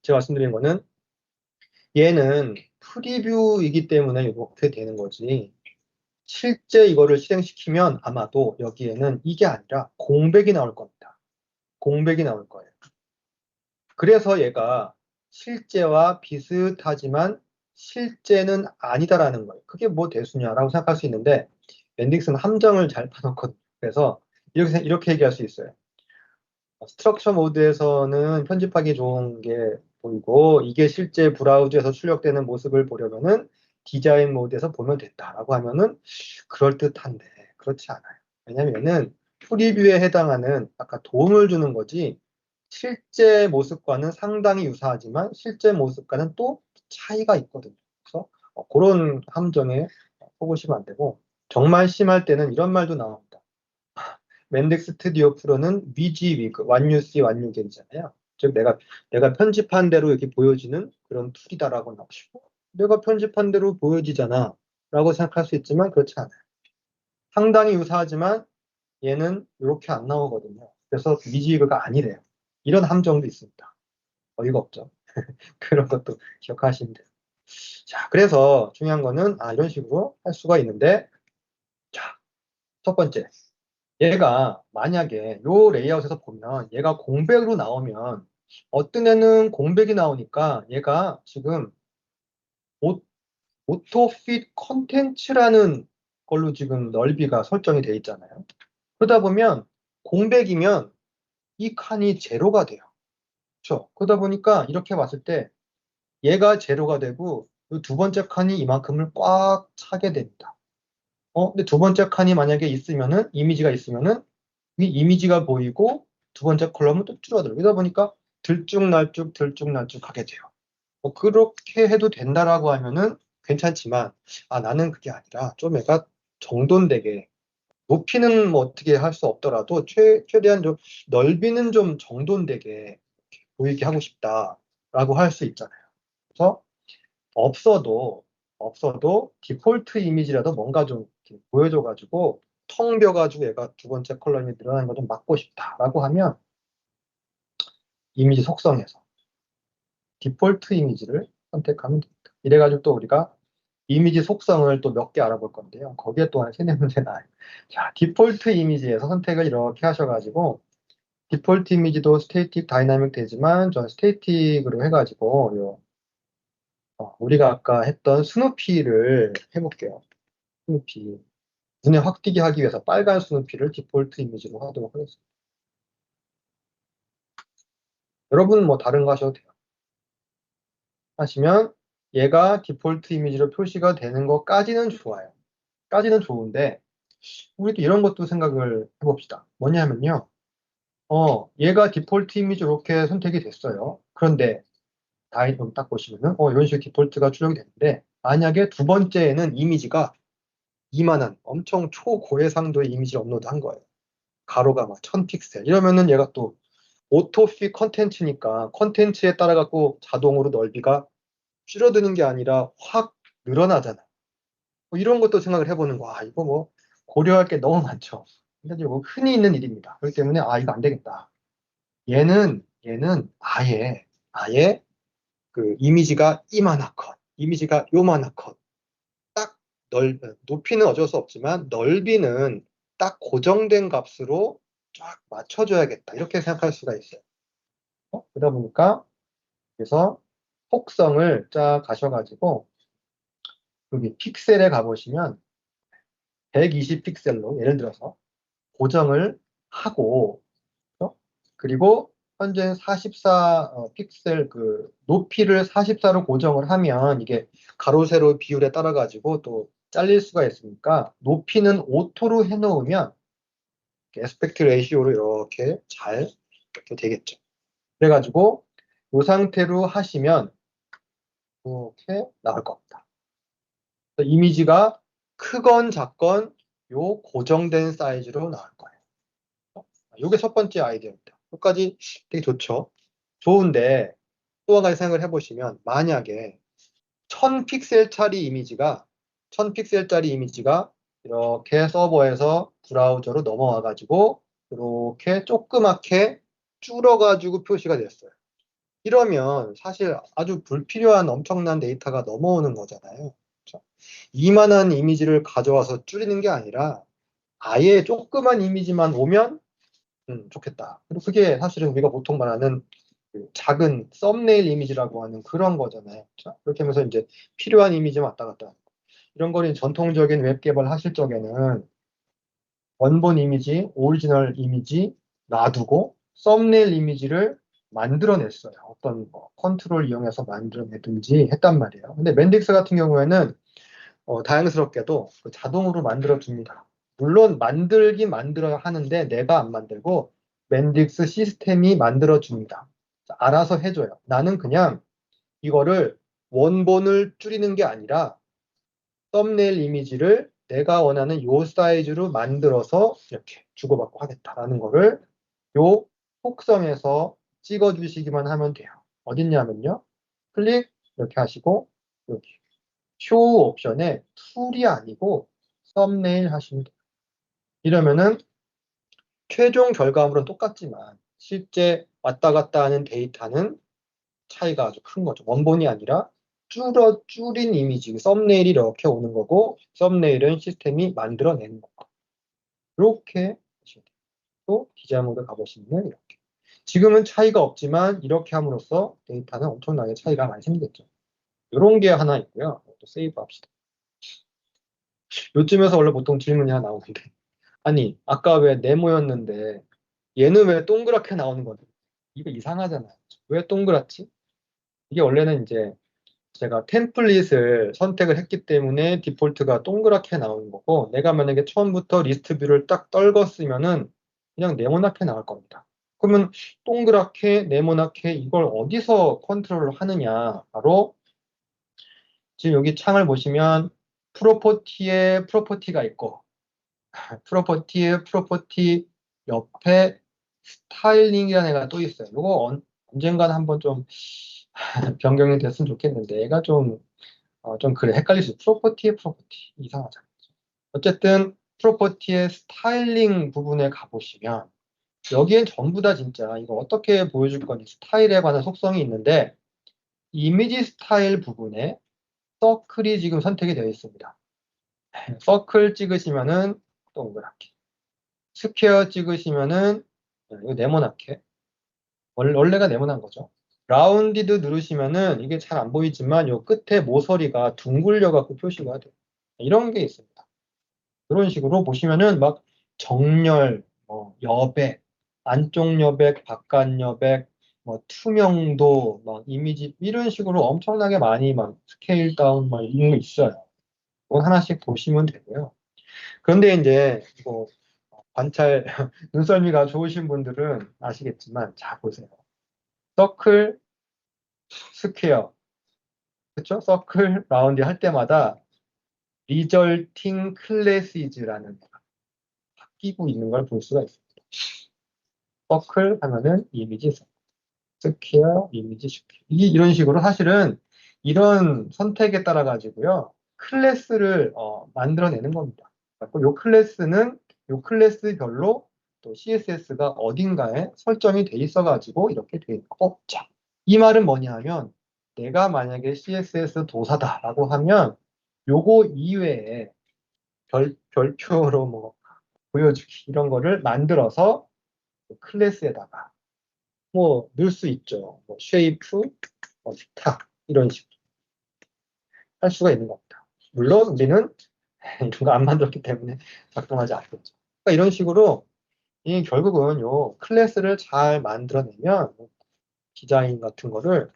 제가 말씀드린 거는 얘는 프리뷰이기 때문에 이렇게 되는 거지. 실제 이거를 실행시키면 아마도 여기에는 이게 아니라 공백이 나올 겁니다. 공백이 나올 거예요. 그래서 얘가 실제와 비슷하지만 실제는 아니다라는 거예요. 그게 뭐 대수냐라고 생각할 수 있는데 멘딕스는 함정을 잘 파놓거든요. 그래서 이렇게 얘기할 수 있어요. 스트럭처 모드에서는 편집하기 좋은 게 보이고 이게 실제 브라우저에서 출력되는 모습을 보려면은 디자인 모드에서 보면 됐다라고 하면은 그럴듯한데 그렇지 않아요. 왜냐면은 프리뷰에 해당하는 아까 도움을 주는 거지 실제 모습과는 상당히 유사하지만 실제 모습과는 또 차이가 있거든요. 그래서 그런 함정에 속으시면 안 되고 정말 심할 때는 이런 말도 나옵니다. 맨딕 스튜디오 프로는 위지 위그, 완유시 완유겐이잖아요. 즉 내가 편집한 대로 이렇게 보여지는 그런 툴이다라고 나오시고 내가 편집한 대로 보여지잖아 라고 생각할 수 있지만 그렇지 않아요. 상당히 유사하지만 얘는 이렇게 안 나오거든요. 그래서 위지 위그가 아니래요. 이런 함정도 있습니다. 어이가 없죠. 그런 것도 기억하시면 돼요. 자, 그래서 중요한 거는 이런 식으로 할 수가 있는데 자, 첫 번째 얘가 만약에 요 레이아웃에서 보면 얘가 공백으로 나오면 어떤 애는 공백이 나오니까 얘가 지금 오토핏 컨텐츠라는 걸로 지금 넓이가 설정이 되어 있잖아요. 그러다 보면 공백이면 이 칸이 제로가 돼요. 그렇죠? 그러다 보니까 이렇게 봤을 때 얘가 제로가 되고 이 2번째 칸이 이만큼을 꽉 차게 됩니다. 근데 2번째 칸이 만약에 있으면은 이미지가 있으면은 이 이미지가 보이고 2번째 컬럼은 또 줄어들어요. 그러다 보니까 들쭉날쭉 하게 돼요. 그렇게 해도 된다라고 하면은 괜찮지만 나는 그게 아니라 좀 애가 정돈되게 높이는 뭐 어떻게 할 수 없더라도 최대한 좀 넓이는 좀 정돈되게 보이게 하고 싶다라고 할 수 있잖아요. 그래서 없어도 디폴트 이미지라도 뭔가 좀 이렇게 보여줘가지고 텅 비어가지고 얘가 2번째 컬럼이 늘어나는 거 좀 막고 싶다라고 하면 이미지 속성에서 디폴트 이미지를 선택하면 됩니다. 이래가지고 또 우리가 이미지 속성을 또 몇 개 알아볼 건데요. 거기에 또 한 3-4문제 나와요. 자, 디폴트 이미지에서 선택을 이렇게 하셔가지고 디폴트 이미지도 스태틱, 다이나믹 되지만 전 스태틱으로 해가지고 우리가 아까 했던 스누피를 해볼게요. 스누피. 눈에 확 띄게 하기 위해서 빨간 스누피를 디폴트 이미지로 하도록 하겠습니다. 여러분은 뭐 다른 거 하셔도 돼요. 하시면 얘가 디폴트 이미지로 표시가 되는 것까지는 좋아요. 까지는 좋은데 우리도 이런 것도 생각을 해봅시다. 뭐냐면요. 얘가 디폴트 이미지 이렇게 선택이 됐어요. 그런데 다이좀 딱 보시면은 이런 식으로 디폴트가 출력이 됐는데 만약에 두 번째에는 이미지가 이만한 엄청 초고해상도의 이미지를 업로드한 거예요. 가로가 막 1000픽셀 이러면은 얘가 또 오토핏 컨텐츠니까 컨텐츠에 따라 갖고 자동으로 넓이가 줄어드는 게 아니라 확 늘어나잖아. 뭐 이런 것도 생각을 해보는 거. 이거 뭐 고려할 게 너무 많죠. 근데 뭐 흔히 있는 일입니다. 그렇기 때문에 이거 안 되겠다. 얘는 아예 그 이미지가 이만한 컷, 이미지가 요만한 컷. 딱 높이는 어쩔 수 없지만 넓이는 딱 고정된 값으로 쫙 맞춰줘야겠다. 이렇게 생각할 수가 있어요. 그러다 보니까 그래서 속성을 쫙 가셔가지고 여기 픽셀에 가보시면 120 픽셀로 예를 들어서 고정을 하고 그리고 현재 44 픽셀 그 높이를 44로 고정을 하면 이게 가로 세로 비율에 따라 가지고 또 잘릴 수가 있으니까 높이는 오토로 해놓으면 에스펙트 레이시오로 이렇게 잘 이렇게 되겠죠. 그래가지고 이 상태로 하시면 이렇게 나올 겁니다. 이미지가 크건 작건 요 고정된 사이즈로 나올 거예요. 이게 첫 번째 아이디어입니다. 여기까지 되게 좋죠. 좋은데 또 한 가지 생각을 해보시면 만약에 1000픽셀짜리 이미지가 이렇게 서버에서 브라우저로 넘어와 가지고 이렇게 조그맣게 줄어가지고 표시가 됐어요. 이러면 사실 아주 불필요한 엄청난 데이터가 넘어오는 거잖아요. 그렇죠? 이만한 이미지를 가져와서 줄이는 게 아니라 아예 조그만 이미지만 오면 좋겠다. 그리고 그게 사실은 우리가 보통 말하는 그 작은 썸네일 이미지라고 하는 그런 거잖아요. 그렇죠? 그렇게 하면서 이제 필요한 이미지 왔다 갔다 하는 거. 이런 거는 전통적인 웹 개발 하실 적에는 원본 이미지, 오리지널 이미지 놔두고 썸네일 이미지를 만들어냈어요. 어떤 뭐 컨트롤 이용해서 만들어내든지 했단 말이에요. 근데 맨딕스 같은 경우에는 다양스럽게도 자동으로 만들어 줍니다. 물론 만들긴 만들어야 하는데 내가 안 만들고 맨딕스 시스템이 만들어 줍니다. 알아서 해줘요. 나는 그냥 이거를 원본을 줄이는 게 아니라 썸네일 이미지를 내가 원하는 요 사이즈로 만들어서 이렇게 주고받고 하겠다라는 거를 요 속성에서 찍어주시기만 하면 돼요. 어딨냐면요. 클릭 이렇게 하시고 여기 쇼 옵션에 툴이 아니고 썸네일 하시면 돼요. 이러면은 최종 결과물은 똑같지만 실제 왔다 갔다 하는 데이터는 차이가 아주 큰 거죠. 원본이 아니라 줄인 이미지, 썸네일이 이렇게 오는 거고 썸네일은 시스템이 만들어내는 거고 이렇게 또 디자인 모드 가보시면 이렇게 지금은 차이가 없지만 이렇게 함으로써 데이터는 엄청나게 차이가 많이 생기겠죠. 이런 게 하나 있고요. 또 세이브 합시다. 요쯤에서 원래 보통 질문이 하나 나오는데 아니 아까 왜 네모였는데 얘는 왜 동그랗게 나오는 거지? 이거 이상하잖아요. 왜 동그랗지? 이게 원래는 이제 제가 템플릿을 선택을 했기 때문에 디폴트가 동그랗게 나오는 거고 내가 만약에 처음부터 리스트 뷰를 딱 떨궜으면은 그냥 네모나게 나올 겁니다. 그러면 동그랗게 네모나게 이걸 어디서 컨트롤을 하느냐 바로 지금 여기 창을 보시면 프로퍼티에 프로퍼티가 있고 프로퍼티에 프로퍼티 옆에 스타일링이라는 애가 또 있어요. 이거 언젠가는 한번 좀 변경이 됐으면 좋겠는데 얘가 좀 그래 헷갈릴 수 있어. 프로퍼티의 프로퍼티 이상하잖아. 어쨌든 프로퍼티의 스타일링 부분에 가보시면 여기엔 전부 다 진짜 이거 어떻게 보여줄 건지 스타일에 관한 속성이 있는데 이미지 스타일 부분에 서클이 지금 선택이 되어 있습니다. 서클 찍으시면은 동그랗게, 스퀘어 찍으시면은 이거 네모나게, 원래가 네모난 거죠. 라운디드 누르시면은 이게 잘 안 보이지만 요 끝에 모서리가 둥글려 갖고 표시가 돼요. 이런 게 있습니다. 이런 식으로 보시면은 막 정렬, 여백, 안쪽 여백, 바깥 여백, 뭐 투명도, 막 이미지 이런 식으로 엄청나게 많이 막 스케일 다운 막 이런 거 있어요. 그건 하나씩 보시면 되고요. 그런데 이제 뭐 관찰 눈썰미가 좋으신 분들은 아시겠지만 자 보세요. 서클, 스퀘어, 그렇죠? 서클, 라운드 할 때마다 리절팅 클래시즈라는 바뀌고 있는 걸 볼 수가 있습니다. 서클 하면은 이미지 스퀘어, 이미지 스퀘어. 이게 이런 식으로 사실은 이런 선택에 따라 가지고요. 클래스를 만들어내는 겁니다. 그래서 요 클래스별로 또 CSS가 어딘가에 설정이 돼 있어 가지고 이렇게 돼 있고, 자, 이 말은 뭐냐 하면 내가 만약에 CSS 도사다라고 하면 요거 이외에 별표로 뭐 보여주기 이런 거를 만들어서 클래스에다가 뭐 넣을 수 있죠. 뭐 쉐이프, 스타 이런 식으로 할 수가 있는 겁니다. 물론 우리는 이런 거 안 만들었기 때문에 작동하지 않겠죠. 그러니까 이런 식으로 이 결국은 요 클래스를 잘 만들어내면 디자인 같은 거를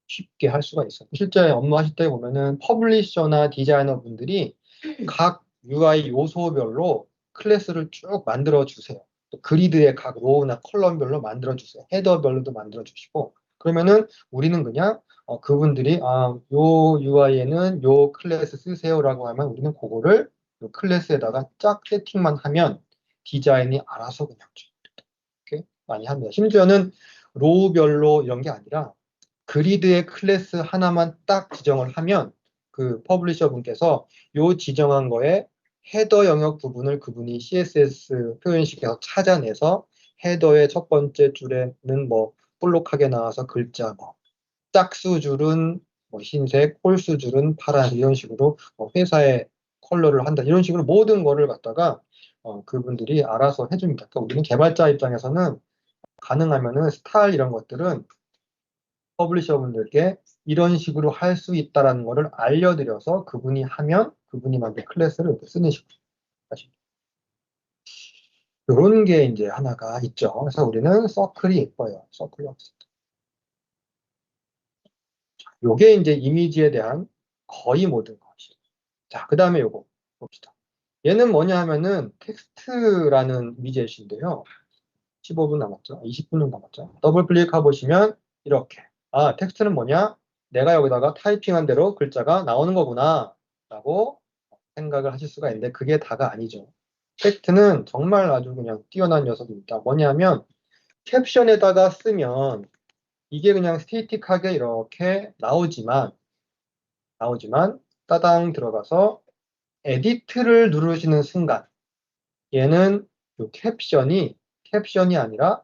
쉽게 할 수가 있어요. 실제 업무하실 때 보면은 퍼블리셔나 디자이너 분들이 각 UI 요소별로 클래스를 쭉 만들어 주세요. 또 그리드의 각 로우나 컬럼별로 만들어 주세요. 헤더별로도 만들어 주시고, 그러면은 우리는 그냥 그분들이 요 UI에는 요 클래스 쓰세요라고 하면 우리는 그거를 요 클래스에다가 쫙 세팅만 하면 디자인이 알아서 그냥 이렇게 많이 합니다. 심지어는 로우별로 이런 게 아니라 그리드의 클래스 하나만 딱 지정을 하면 그 퍼블리셔 분께서 요 지정한 거에 헤더 영역 부분을 그분이 CSS 표현식에서 찾아내서 헤더의 첫 번째 줄에는 뭐 볼록하게 나와서 글자 뭐 짝수 줄은 뭐 흰색, 홀수 줄은 파란 이런 식으로 회사의 컬러를 한다 이런 식으로 모든 거를 갖다가 그분들이 알아서 해줍니다. 그러니까 우리는 개발자 입장에서는 가능하면은 스타일 이런 것들은 퍼블리셔 분들께 이런 식으로 할 수 있다라는 거를 알려드려서 그분이 하면 그분이 만든 클래스를 이렇게 쓰는 식으로 하십니다. 이런 게 이제 하나가 있죠. 그래서 우리는 서클이 예뻐요. 서클이 없습니다. 요게 이제 이미지에 대한 거의 모든 것이. 자, 그 다음에 요거 봅시다. 얘는 뭐냐 하면은 텍스트라는 이미지인데요. 15분 남았죠? 20분 남았죠? 더블 클릭해 보시면 이렇게. 아, 텍스트는 뭐냐? 내가 여기다가 타이핑한 대로 글자가 나오는 거구나 라고 생각을 하실 수가 있는데 그게 다가 아니죠. 텍스트는 정말 아주 그냥 뛰어난 녀석입니다. 뭐냐면 캡션에다가 쓰면 이게 그냥 스테이틱하게 이렇게 나오지만 따당 들어가서 에디트를 누르시는 순간 얘는 요 캡션이 아니라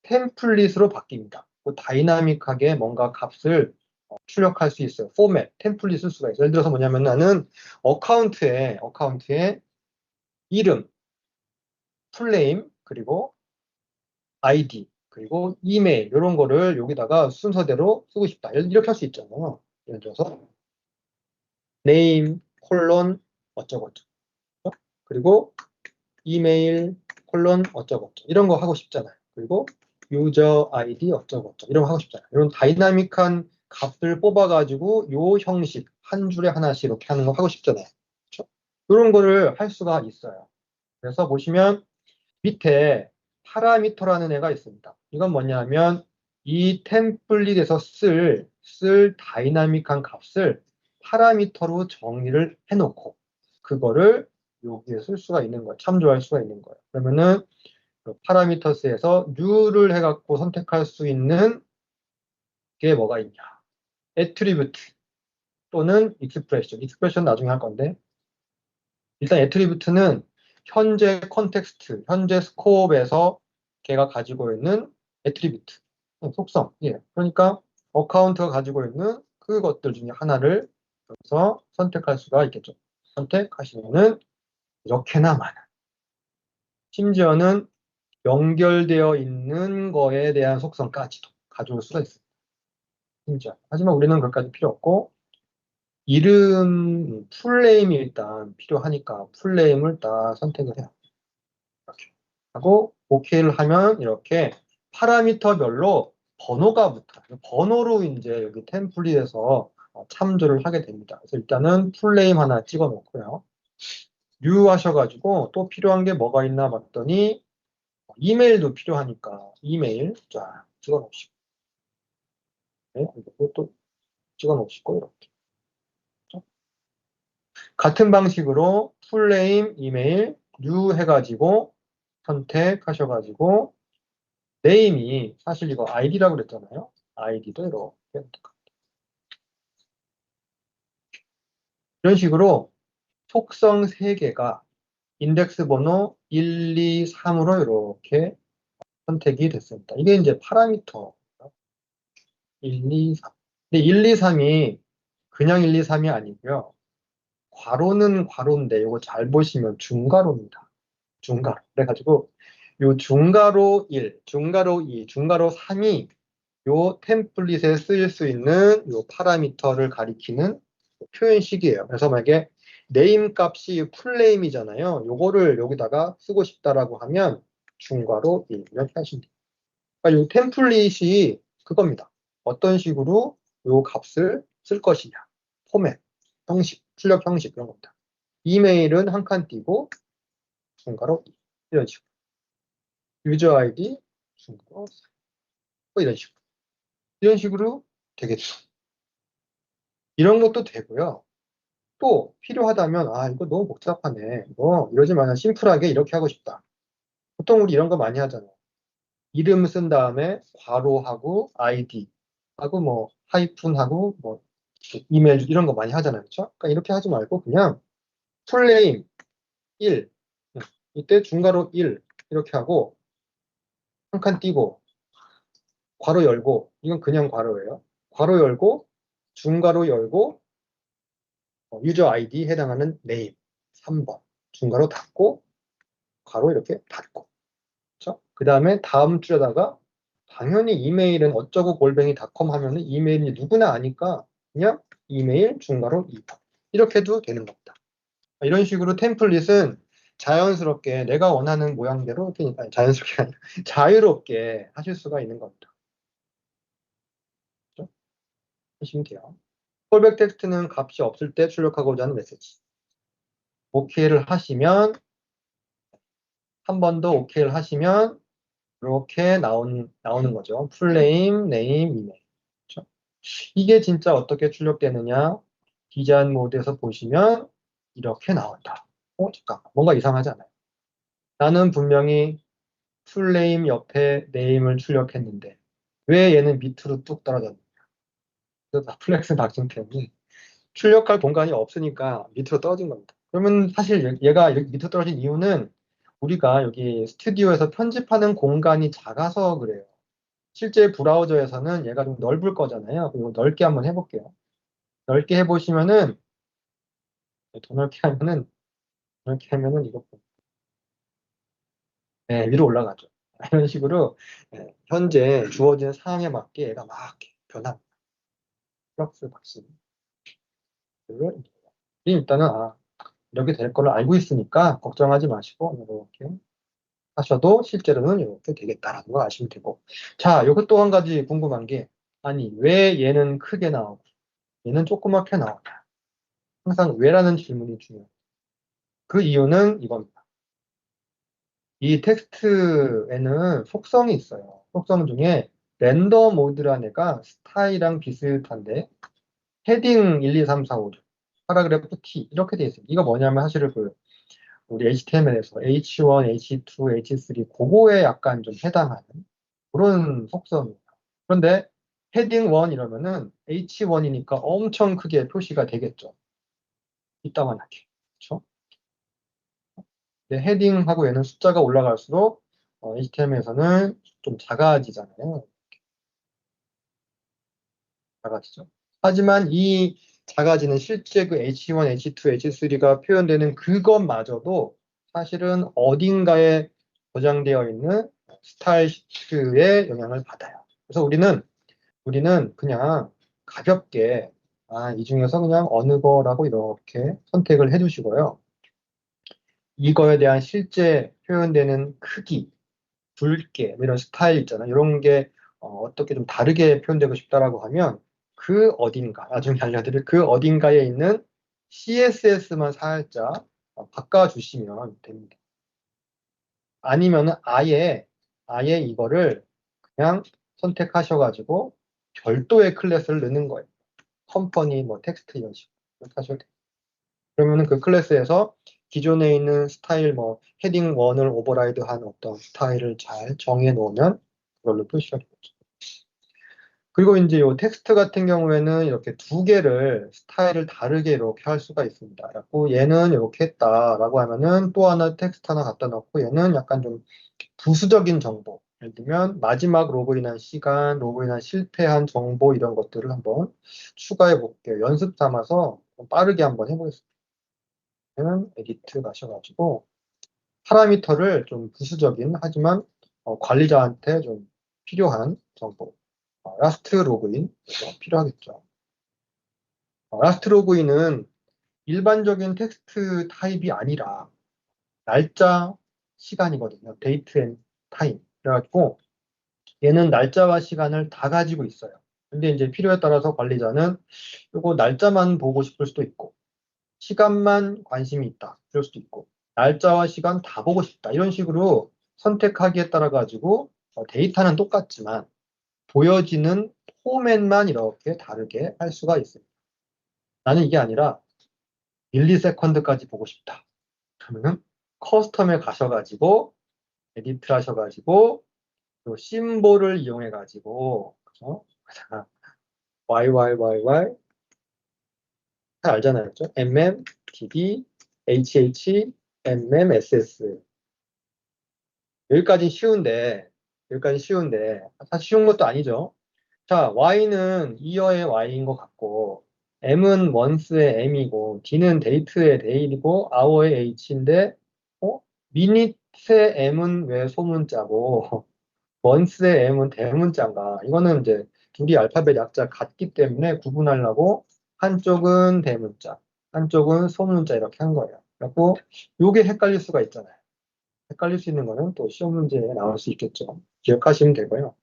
템플릿으로 바뀝니다. 다이나믹하게 뭔가 값을 출력할 수 있어요. 포맷, 템플릿 쓸 수가 있어요. 예를 들어서 뭐냐면 나는 어카운트에 이름, 풀네임, 그리고 아이디, 그리고 이메일 이런 거를 여기다가 순서대로 쓰고 싶다. 이렇게 할 수 있잖아요. 예를 들어서 name 콜론 어쩌고저쩌고 그리고 이메일 콜론 어쩌고저쩌고 이런 거 하고 싶잖아요. 그리고 유저 아이디 어쩌고저쩌고 이런 거 하고 싶잖아요. 이런 다이나믹한 값을 뽑아가지고 요 형식 한 줄에 하나씩 이렇게 하는 거 하고 싶잖아요. 그렇죠? 이런 거를 할 수가 있어요. 그래서 보시면 밑에 파라미터라는 애가 있습니다. 이건 뭐냐면 이 템플릿에서 쓸 다이나믹한 값을 파라미터로 정의를 해놓고 그거를 여기에 쓸 수가 있는 거예요. 참조할 수가 있는 거예요. 그러면은 그 파라미터스에서 new를 해갖고 선택할 수 있는 게 뭐가 있냐? 애트리뷰트 또는 익스프레션 나중에 할 건데 일단 애트리뷰트는 현재 컨텍스트, 현재 스코업에서 걔가 가지고 있는 애트리뷰트, 속성. 예. 그러니까 어카운트가 가지고 있는 그것들 중에 하나를 여기서 선택할 수가 있겠죠. 선택하시면은 이렇게나 많은, 심지어는 연결되어 있는 거에 대한 속성까지도 가져올 수가 있습니다. 심지어. 하지만 우리는 그것까지 필요 없고, 이름 풀네임이 일단 필요하니까 풀네임을 딱 선택을 해요. 이렇게 하고 OK를 하면 이렇게 파라미터별로 번호가 붙어요. 번호로 이제 여기 템플릿에서 참조를 하게 됩니다. 그래서 일단은 풀네임 하나 찍어 놓고요. 뉴 하셔가지고 또 필요한 게 뭐가 있나 봤더니 이메일도 필요하니까 이메일 쫙 찍어 놓으시고, 네, 또 찍어 놓으시고 이렇게 같은 방식으로 풀네임, 이메일, 뉴 해가지고 선택하셔가지고 네임이 사실 이거 아이디라고 그랬잖아요. 아이디도 이렇게 이런 식으로 속성 3개가 인덱스 번호 1, 2, 3으로 이렇게 선택이 됐습니다. 이게 이제 파라미터 1, 2, 3. 근데 1, 2, 3이 그냥 1, 2, 3이 아니고요. 괄호는 괄호인데 이거 잘 보시면 중괄호입니다. 중괄호. 그래가지고 요 중괄호 1, 중괄호 2, 중괄호 3이 요 템플릿에 쓰일 수 있는 요 파라미터를 가리키는 표현식이에요. 그래서 만약에 네임 값이 풀네임이잖아요. 요거를 여기다가 쓰고 싶다라고 하면 중괄호 1 이렇게 하시면 돼요. 그러니까 요 템플릿이 그겁니다. 어떤 식으로 요 값을 쓸 것이냐. 포맷, 형식, 출력 형식 그런 겁니다. 이메일은 한 칸 띄고 중괄호 2 이런 식으로. 유저 아이디 중괄호 4 이런 식으로. 이런 식으로 되겠죠. 이런 것도 되고요. 또 필요하다면 아 이거 너무 복잡하네. 이러지 마냥 심플하게 이렇게 하고 싶다. 보통 우리 이런 거 많이 하잖아요. 이름 쓴 다음에 괄호하고 아이디 하고 뭐 하이픈하고 뭐 이메일 이런 거 많이 하잖아요. 그렇죠? 그러니까 이렇게 하지 말고 그냥 풀네임 1 이때 중괄호 1 이렇게 하고 한 칸 띄고 괄호 열고 이건 그냥 괄호예요. 괄호 열고 중괄호 열고 유저 아이디 해당하는 네임 3번 중괄호 닫고 괄호 이렇게 닫고 그렇죠? 그 다음에 다음 줄에다가 당연히 이메일은 어쩌고 골뱅이 닷컴 하면은 이메일이 누구나 아니까 그냥 이메일 중괄호 2번 이렇게 해도 되는 겁니다. 이런 식으로 템플릿은 자연스럽게 내가 원하는 모양대로 아니, 자연스럽게 아니라 자유롭게 하실 수가 있는 겁니다. 그렇죠? 하시면 돼요. 콜백 텍스트는 값이 없을 때 출력하고자 하는 메시지. OK를 하시면 한 번 더 OK를 하시면 이렇게 나오는 거죠. 풀네임, 네임, 이메일. 그렇죠? 이게 진짜 어떻게 출력되느냐? 디자인 모드에서 보시면 이렇게 나온다. 잠깐 뭔가 이상하지 않아요? 나는 분명히 풀네임 옆에 네임을 출력했는데 왜 얘는 밑으로 뚝 떨어졌냐? 그래서 플렉스 박싱 때문에 출력할 공간이 없으니까 밑으로 떨어진 겁니다. 그러면 사실 얘가 이렇게 밑으로 떨어진 이유는 우리가 여기 스튜디오에서 편집하는 공간이 작아서 그래요. 실제 브라우저에서는 얘가 좀 넓을 거잖아요. 그리고 넓게 한번 해볼게요. 넓게 해보시면은 더 넓게 하면은 이거 네, 위로 올라가죠. 이런 식으로 현재 주어진 상황에 맞게 얘가 막 변합니다. 플러스 박스 일단은 이렇게 될 걸로 알고 있으니까 걱정하지 마시고 이렇게 하셔도 실제로는 이렇게 되겠다라는 걸 아시면 되고. 자, 이것 또 한 가지 궁금한 게 아니 왜 얘는 크게 나오고 얘는 조그맣게 나오냐. 항상 왜라는 질문이 중요해요. 그 이유는 이겁니다. 이 텍스트에는 속성이 있어요. 속성 중에 렌더 모드라는 애가 스타일이랑 비슷한데 헤딩 1, 2, 3, 4, 5, 6, 파라그래프 T 이렇게 돼 있어요. 이거 뭐냐면 사실은 우리 HTML에서 H1, H2, H3 그거에 약간 좀 해당하는 그런 속성이에요. 그런데 헤딩 1 이러면은 H1이니까 엄청 크게 표시가 되겠죠. 이따만하게. 그렇죠? 헤딩하고 얘는 숫자가 올라갈수록 HTML에서는 좀 작아지잖아요. 작아지죠. 하지만 이 작아지는 실제 그 H1, H2, H3가 표현되는 그것마저도 사실은 어딘가에 저장되어 있는 스타일 시트의 영향을 받아요. 그래서 우리는 그냥 가볍게 이 중에서 그냥 어느 거라고 이렇게 선택을 해주시고요. 이거에 대한 실제 표현되는 크기, 굵게 이런 스타일 있잖아요. 이런 게 어떻게 좀 다르게 표현되고 싶다라고 하면 그 어딘가, 나중에 알려드릴 그 어딘가에 있는 CSS만 살짝 바꿔주시면 됩니다. 아니면은 아예 이거를 그냥 선택하셔가지고 별도의 클래스를 넣는 거예요. 컴퍼니, 뭐 텍스트 이런 식으로 이렇게 하셔도 돼요. 그러면은 그 클래스에서 기존에 있는 스타일, 뭐 헤딩 1을 오버라이드한 어떤 스타일을 잘 정해 놓으면 그걸로 표시가 되겠죠. 그리고 이제 이 텍스트 같은 경우에는 이렇게 두 개를 스타일을 다르게 이렇게 할 수가 있습니다. 그래고 얘는 이렇게 했다라고 하면은 또 하나 텍스트 하나 갖다 놓고 얘는 약간 좀 부수적인 정보, 예를 들면 마지막 로그인한 시간, 로그인한 실패한 정보 이런 것들을 한번 추가해 볼게요. 연습 삼아서 빠르게 한번 해보겠습니다. 얘는 에디트 가셔가지고 파라미터를 좀 부수적인 하지만 관리자한테 좀 필요한 정보, 라스트 로그인 필요하겠죠. 라스트 로그인은 일반적인 텍스트 타입이 아니라 날짜, 시간이거든요. 데이트 앤 타임. 그래가지고 얘는 날짜와 시간을 다 가지고 있어요. 근데 이제 필요에 따라서 관리자는 이거 날짜만 보고 싶을 수도 있고 시간만 관심이 있다. 그럴 수도 있고 날짜와 시간 다 보고 싶다. 이런 식으로 선택하기에 따라 가지고 데이터는 똑같지만 보여지는 포맷만 이렇게 다르게 할 수가 있습니다. 나는 이게 아니라 밀리세컨드까지 보고 싶다. 그러면은 커스텀에 가셔가지고 에디트 하셔가지고 또 심볼을 이용해가지고 그죠? YYYY 다 알잖아요, 그죠? MM, DD, HH, MMSS 여기까지 쉬운데 사실 쉬운 것도 아니죠. 자, Y는 이어의 Y인 것 같고 M은 month의 M이고 D는 date의 date이고 hour의 H인데 minute의 M은 왜 소문자고 month의 M은 대문자인가? 이거는 이제 둘이 알파벳 약자 같기 때문에 구분하려고 한쪽은 대문자, 한쪽은 소문자 이렇게 한 거예요. 그래갖고 요게 헷갈릴 수가 있잖아요. 헷갈릴 수 있는 거는 또 시험 문제에 나올 수 있겠죠. 기억하시면 되고요.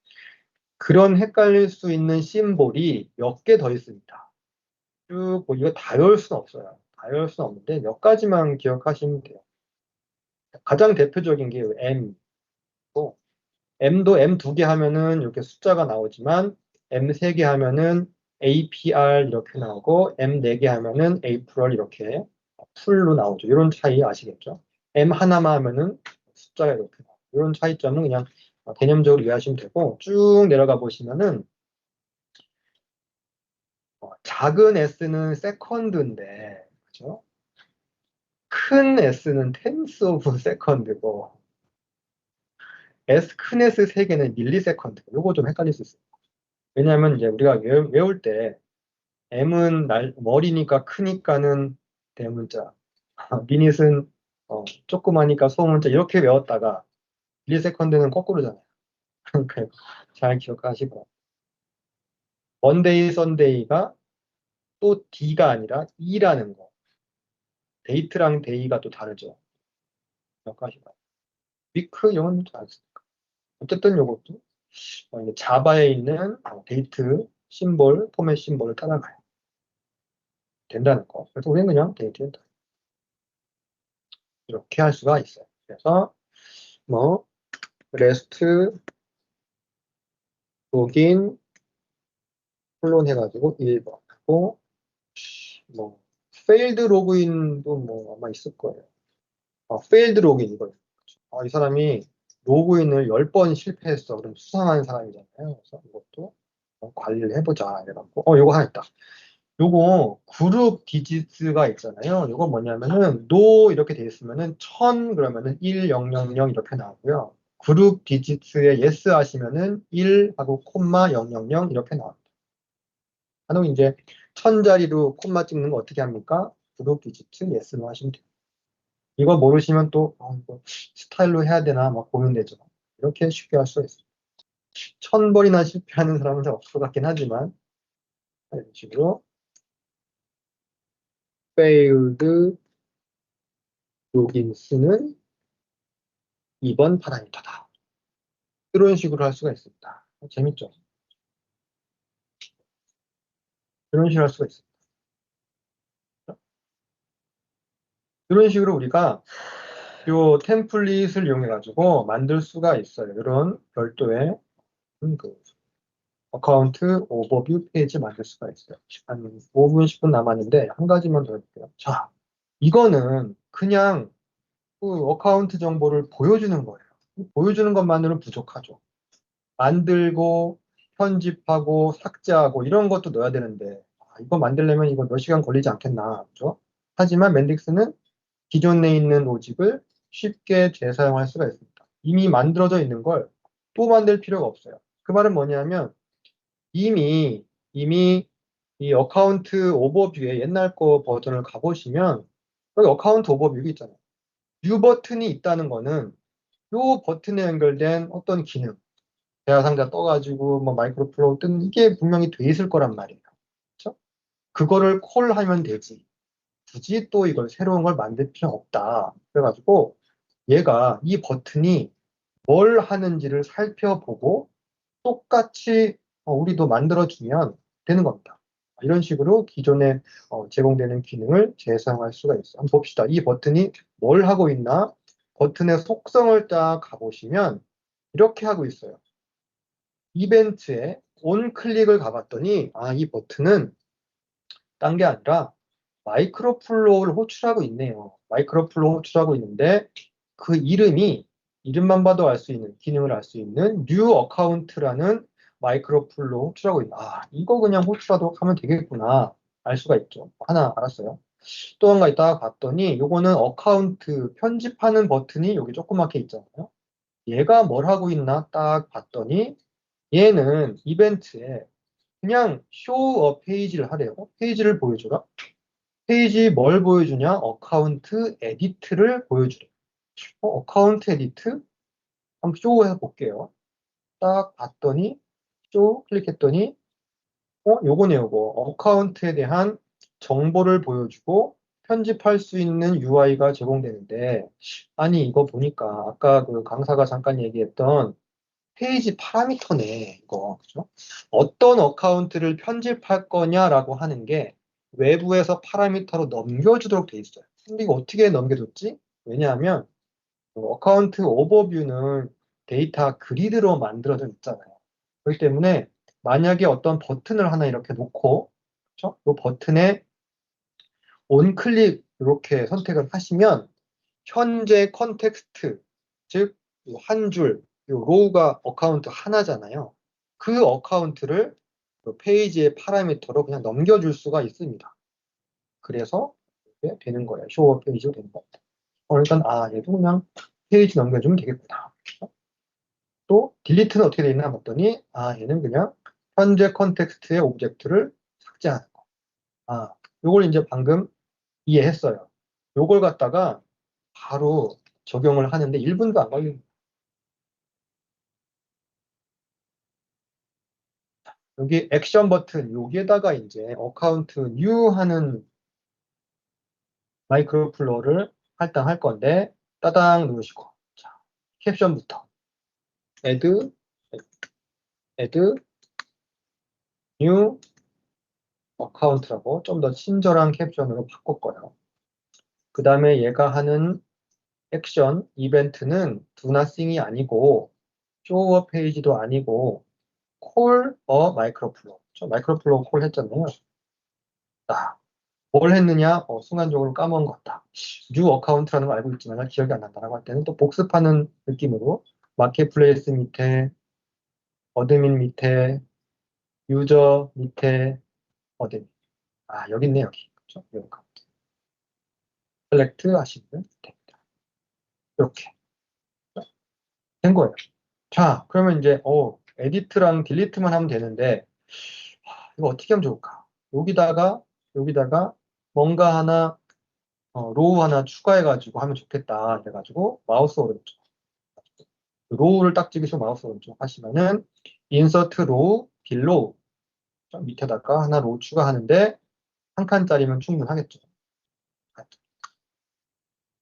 그런 헷갈릴 수 있는 심볼이 몇 개 더 있습니다. 쭉, 이거 다 외울 수는 없어요. 다 외울 수는 없는데 몇 가지만 기억하시면 돼요. 가장 대표적인 게 M. M도 M 2개 하면은 이렇게 숫자가 나오지만 M 3개 하면은 APR 이렇게 나오고 M 4개 하면은 April 이렇게 풀로 나오죠. 이런 차이 아시겠죠? M 하나만 하면은 숫자가 이렇게 나오고 이런 차이점은 그냥 개념적으로 이해하시면 되고 쭉 내려가 보시면은 작은 S는 세컨드인데 그죠? 큰 S는 텐스 오브 세컨드고 큰 S 3개는 밀리세컨드. 요거 좀 헷갈릴 수 있어요. 왜냐하면 이제 우리가 외울 때 M은 머리니까 크니까는 대문자, 미닛은 조그마니까 소문자 이렇게 외웠다가 밀리세컨드는 거꾸로잖아요. 그러니까 잘 기억하시고 먼데이, 선데이가 또 D가 아니라 E라는 거. 데이트랑 데이가 또 다르죠. 기억하시고 위크 이건 잘 알았으니까. 어쨌든 요것도 이제 자바에 있는 데이트 심볼, 포맷 심볼을 따라가요. 된다는 거. 그래서 우리는 그냥 데이트 이렇게 할 수가 있어요. 그래서 뭐 레스트 로긴 콜론 해가지고 1번 하고 뭐 페일드 로그인도 뭐 아마 있을 거예요. 페일드 로그인 이거. 이 사람이 로그인을 10번 실패했어. 그럼 수상한 사람이잖아요. 그래서 이것도 관리를 해보자. 이래갖고 요거 하나 있다. 요거 그룹 디지트가 있잖아요. 요거 뭐냐면은 노 이렇게 돼 있으면은 1000 그러면은 1000 이렇게 나오고요. 그룹 디지트에 yes 하시면은 1 하고 콤마 000 이렇게 나옵니다. 간혹 이제 1000자리로 콤마 찍는 거 어떻게 합니까? 구독 디지트 예스로 하시면 돼요. 이거 모르시면 또 이거 스타일로 해야 되나 막 고민되죠. 이렇게 쉽게 할 수가 있어요. 1000번이나 실패하는 사람은 잘 없을 것 같긴 하지만 이런 식으로 failed 로긴스는 2번 파라미터다. 이런 식으로 할 수가 있습니다. 재밌죠? 이런 식으로 할 수가 있습니다. 이런 식으로 우리가 요 템플릿을 이용해 가지고 만들 수가 있어요. 이런 별도의 그 어카운트 오버뷰 페이지 만들 수가 있어요. 한 5분, 10분 남았는데 한 가지만 더 해볼게요. 자, 이거는 그냥 그 어카운트 정보를 보여주는 거예요. 보여주는 것만으로는 부족하죠. 만들고 편집하고 삭제하고 이런 것도 넣어야 되는데 이거 만들려면 이거 몇 시간 걸리지 않겠나, 그죠? 하지만 맨딕스는 기존에 있는 로직을 쉽게 재사용할 수가 있습니다. 이미 만들어져 있는 걸 또 만들 필요가 없어요. 그 말은 뭐냐면 이미 이 어카운트 오버뷰의 옛날 거 버전을 가보시면 여기 어카운트 오버뷰가 있잖아요. 뉴 버튼이 있다는 거는 이 버튼에 연결된 어떤 기능, 대화 상자 떠가지고 뭐 마이크로 플로우 뜨는 이게 분명히 돼 있을 거란 말이에요. 그렇죠? 그거를 콜하면 되지. 굳이 또 이걸 새로운 걸 만들 필요 없다. 그래가지고 얘가 이 버튼이 뭘 하는지를 살펴보고 똑같이 우리도 만들어주면 되는 겁니다. 이런 식으로 기존에 제공되는 기능을 재사용할 수가 있어요. 한번 봅시다. 이 버튼이 뭘 하고 있나? 버튼의 속성을 딱 가보시면 이렇게 하고 있어요. 이벤트에 온 클릭을 가봤더니 이 버튼은 딴 게 아니라 마이크로 플로우를 호출하고 있네요. 마이크로 플로우 호출하고 있는데 그 이름만 봐도 알 수 있는 기능을 알 수 있는 뉴 어카운트라는 마이크로 플로우 호출하고 있다. 이거 그냥 호출하도록 하면 되겠구나 알 수가 있죠. 하나 알았어요. 또 한 가지 있다가 봤더니 요거는 어카운트 편집하는 버튼이 여기 조그맣게 있잖아요. 얘가 뭘 하고 있나 딱 봤더니 얘는 이벤트에 그냥 쇼 페이지를 하래요. 페이지를 보여줘라. 페이지 뭘 보여주냐? 어카운트 에디트를 보여주래. 어카운트 에디트? 한번 쇼해서 볼게요. 딱 봤더니 쇼 클릭했더니 요거네 요거. 어카운트에 대한 정보를 보여주고 편집할 수 있는 UI가 제공되는데 아니 이거 보니까 아까 그 강사가 잠깐 얘기했던 페이지 파라미터네 이거 그죠? 어떤 어카운트를 편집할 거냐라고 하는 게 외부에서 파라미터로 넘겨주도록 돼 있어요. 근데 이거 어떻게 넘겨줬지? 왜냐하면 어카운트 오버뷰는 데이터 그리드로 만들어져 있잖아요. 그렇기 때문에 만약에 어떤 버튼을 하나 이렇게 놓고 그렇죠? 이 버튼에 온클릭 이렇게 선택을 하시면 현재 컨텍스트 즉 한 줄, 로우가 어카운트 하나잖아요. 그 어카운트를 그 페이지의 파라미터로 그냥 넘겨줄 수가 있습니다. 그래서 이렇게 되는 거예요. 쇼어 페이지가 되는 겁니다. 그러니까 얘도 그냥 페이지 넘겨주면 되겠구나. 또 딜리트는 어떻게 되어 있나 봤더니 얘는 그냥 현재 컨텍스트의 오브젝트를 삭제하는 거. 요걸 이제 방금 이해했어요. 요걸 갖다가 바로 적용을 하는데 1분도 안 걸립니다. 여기 액션 버튼 여기에다가 이제 어카운트 뉴 하는 마이크로 플로우를 할당할 건데 따당 누르시고 자, 캡션부터 add new 어카운트라고 좀 더 친절한 캡션으로 바꿀 거예요. 그 다음에 얘가 하는 액션 이벤트는 do nothing이 아니고 show a page도 아니고 call a microflow 마이크로플로우 콜 했잖아요. 뭘 했느냐? 순간적으로 까먹은 것 같다. 뉴 어카운트라는 걸 알고 있지만 기억이 안 난다라고 할 때는 또 복습하는 느낌으로 마켓플레이스 밑에 어드민 밑에 유저 밑에 어드민 여기 있네 여기 그렇죠? 이 어카운트 셀렉트 하시면 됩니다. 이렇게 된 거예요. 자 그러면 이제 에디트랑 딜리트만 하면 되는데 이거 어떻게 하면 좋을까? 여기다가 뭔가 하나, 로우 하나 추가해가지고 하면 좋겠다. 그래가지고 마우스 오른쪽. 로우를 딱 찍으시고 마우스 오른쪽 하시면은 인서트 로우, 빌로우. 밑에다가 하나 로우 추가하는데 한 칸짜리면 충분하겠죠.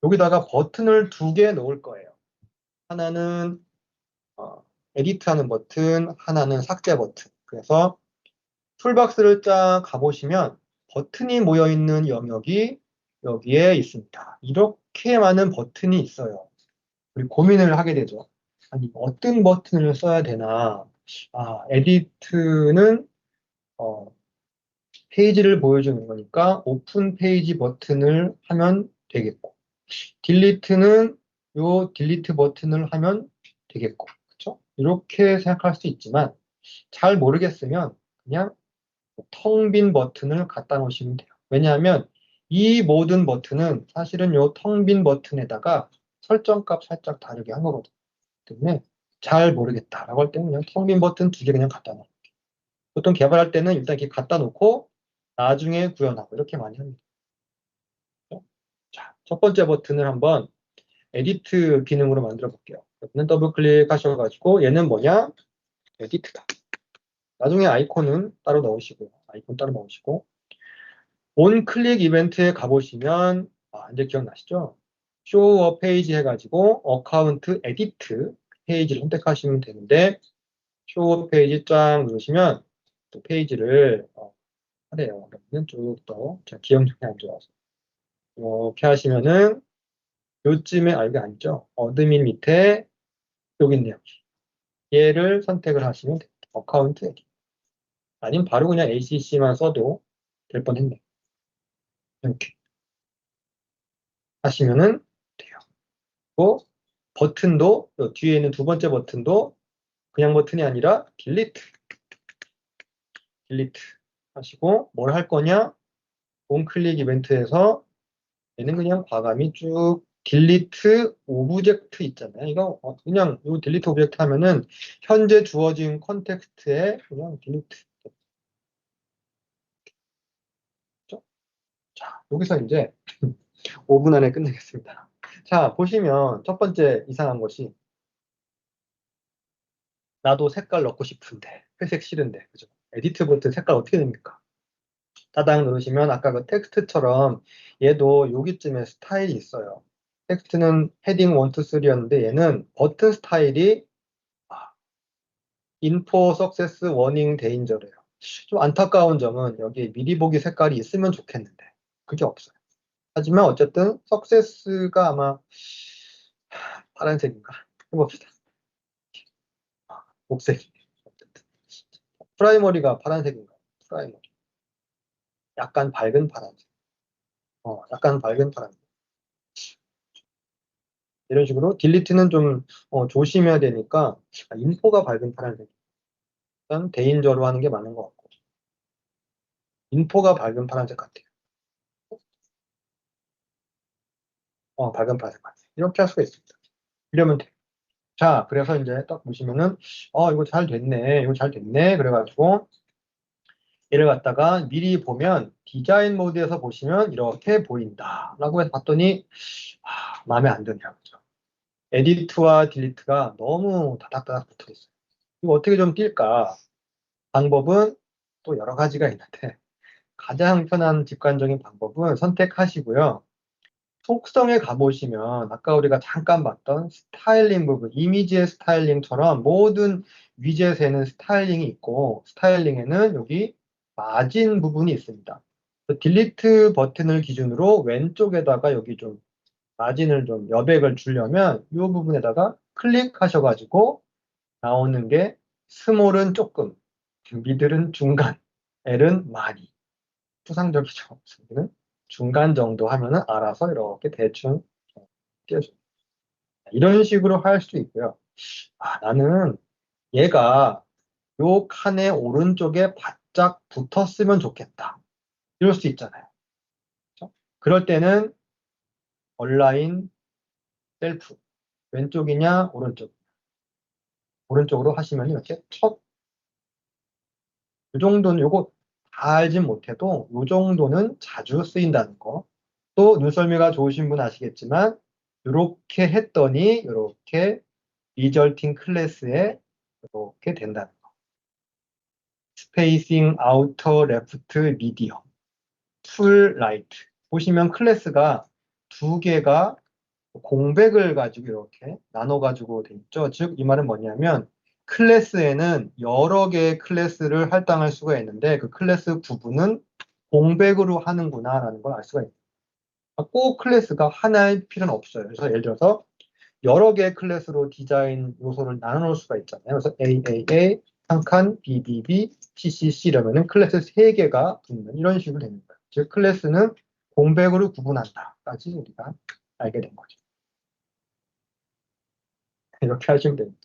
여기다가 버튼을 2개 놓을 거예요. 하나는 에디트하는 버튼, 하나는 삭제 버튼. 그래서 툴박스를 쫙 가보시면 버튼이 모여있는 영역이 여기에 있습니다. 이렇게 많은 버튼이 있어요. 우리 고민을 하게 되죠. 아니, 어떤 버튼을 써야 되나? 에디트는 페이지를 보여주는 거니까 오픈 페이지 버튼을 하면 되겠고, 딜리트는 요 딜리트 버튼을 하면 되겠고, 그렇죠? 이렇게 생각할 수 있지만 잘 모르겠으면 그냥 텅 빈 버튼을 갖다 놓으시면 돼요. 왜냐하면 이 모든 버튼은 사실은 요 텅 빈 버튼에다가 설정값 살짝 다르게 한 거거든요. 때문에 잘 모르겠다라고 할 때는 그냥 텅 빈 버튼 2개 그냥 갖다 놓고, 보통 개발할 때는 일단 이렇게 갖다 놓고 나중에 구현하고 이렇게 많이 합니다. 자, 첫 번째 버튼을 한번 에디트 기능으로 만들어 볼게요. 여기는 더블 클릭하셔가지고 얘는 뭐냐? 에디트다. 나중에 아이콘은 따로 넣으시고요. 아이콘 따로 넣으시고 온 클릭 이벤트에 가보시면 이제 기억나시죠? 쇼어 페이지 해가지고 어카운트 에디트 페이지를 선택하시면 되는데 쇼어 페이지 쫙 누르시면 또 페이지를 하래요. 그러면 쭉더 제가 기억력이 안 좋아서 이렇게 하시면은 요쯤에 이게 아니죠. 어드민 밑에 여기 있네요. 얘를 선택을 하시면 됩니다. 어카운트 에디트. 아니면 바로 그냥 ACC만 써도 될 뻔했네요. 이렇게 하시면은 돼요. 또 버튼도 뒤에 있는 두 번째 버튼도 그냥 버튼이 아니라 딜리트 하시고 뭘 할 거냐? 온클릭 이벤트에서 얘는 그냥 과감히 쭉 딜리트 오브젝트 있잖아요. 이거 그냥 이 딜리트 오브젝트 하면은 현재 주어진 컨텍스트에 그냥 딜리트. 자, 여기서 이제 5분 안에 끝내겠습니다. 자, 보시면 첫 번째 이상한 것이 나도 색깔 넣고 싶은데 회색 싫은데 그죠? 에디트 버튼 색깔 어떻게 됩니까? 따당 누르시면 아까 그 텍스트처럼 얘도 여기쯤에 스타일이 있어요. 텍스트는 헤딩 1, 2, 3였는데 얘는 버튼 스타일이 인포 석세스 워닝 데인저래요. 좀 안타까운 점은 여기 미리 보기 색깔이 있으면 좋겠는데 그게 없어요. 하지만 어쨌든 석세스가 아마 파란색인가? 해봅시다. 녹색. 어쨌든. 프라이머리가 파란색인가? 프라이머리. 약간 밝은 파란색. 약간 밝은 파란색. 이런 식으로 딜리트는 좀 조심해야 되니까 인포가 밝은 파란색. 일단 대인저로 하는 게 맞는 것 같고. 인포가 밝은 파란색 같아요. 밝은 파란색 같아요. 이렇게 할 수가 있습니다. 이러면 돼요. 자, 그래서 이제 딱 보시면은 이거 잘 됐네. 이거 잘 됐네. 그래가지고 얘를 갖다가 미리 보면 디자인 모드에서 보시면 이렇게 보인다 라고 해서 봤더니 마음에 안 드네요. 그죠? 에디트와 딜리트가 너무 다닥다닥 붙어 있어요. 이거 어떻게 좀 뛸까? 방법은 또 여러 가지가 있는데 가장 편한 직관적인 방법은 선택하시고요. 속성에 가보시면 아까 우리가 잠깐 봤던 스타일링 부분, 이미지의 스타일링처럼 모든 위젯에는 스타일링이 있고 스타일링에는 여기 마진 부분이 있습니다. 딜리트 버튼을 기준으로 왼쪽에다가 여기 좀 마진을 좀 여백을 주려면 이 부분에다가 클릭하셔가지고 나오는 게 스몰은 조금, 미들은 중간, L은 많이. 추상적이죠. 여기는 중간 정도 하면은 알아서 이렇게 대충 띄워줍니다. 이런 식으로 할 수 있고요. 나는 얘가 요 칸의 오른쪽에 바짝 붙었으면 좋겠다. 이럴 수 있잖아요. 그렇죠? 그럴 때는 얼라인 셀프 왼쪽이냐 오른쪽으로 하시면 이렇게 이 정도는 요거 다 알진 못해도 이 정도는 자주 쓰인다는 거. 또 눈썰미가 좋으신 분 아시겠지만 이렇게 했더니 이렇게 resulting 클래스에 이렇게 된다는 거. spacing outer left medium, full right. 보시면 클래스가 두 개가 공백을 가지고 이렇게 나눠가지고 돼 있죠. 즉, 이 말은 뭐냐면 클래스에는 여러 개의 클래스를 할당할 수가 있는데 그 클래스 구분은 공백으로 하는구나 라는 걸 알 수가 있어요. 꼭 클래스가 하나일 필요는 없어요. 그래서 예를 들어서 여러 개의 클래스로 디자인 요소를 나눠 놓을 수가 있잖아요. 그래서 AAA, 한 칸, BBB, CCC 이러면은 클래스 3개가 붙는 이런 식으로 되는 거예요. 즉 클래스는 공백으로 구분한다까지 우리가 알게 된 거죠. 이렇게 하시면 됩니다.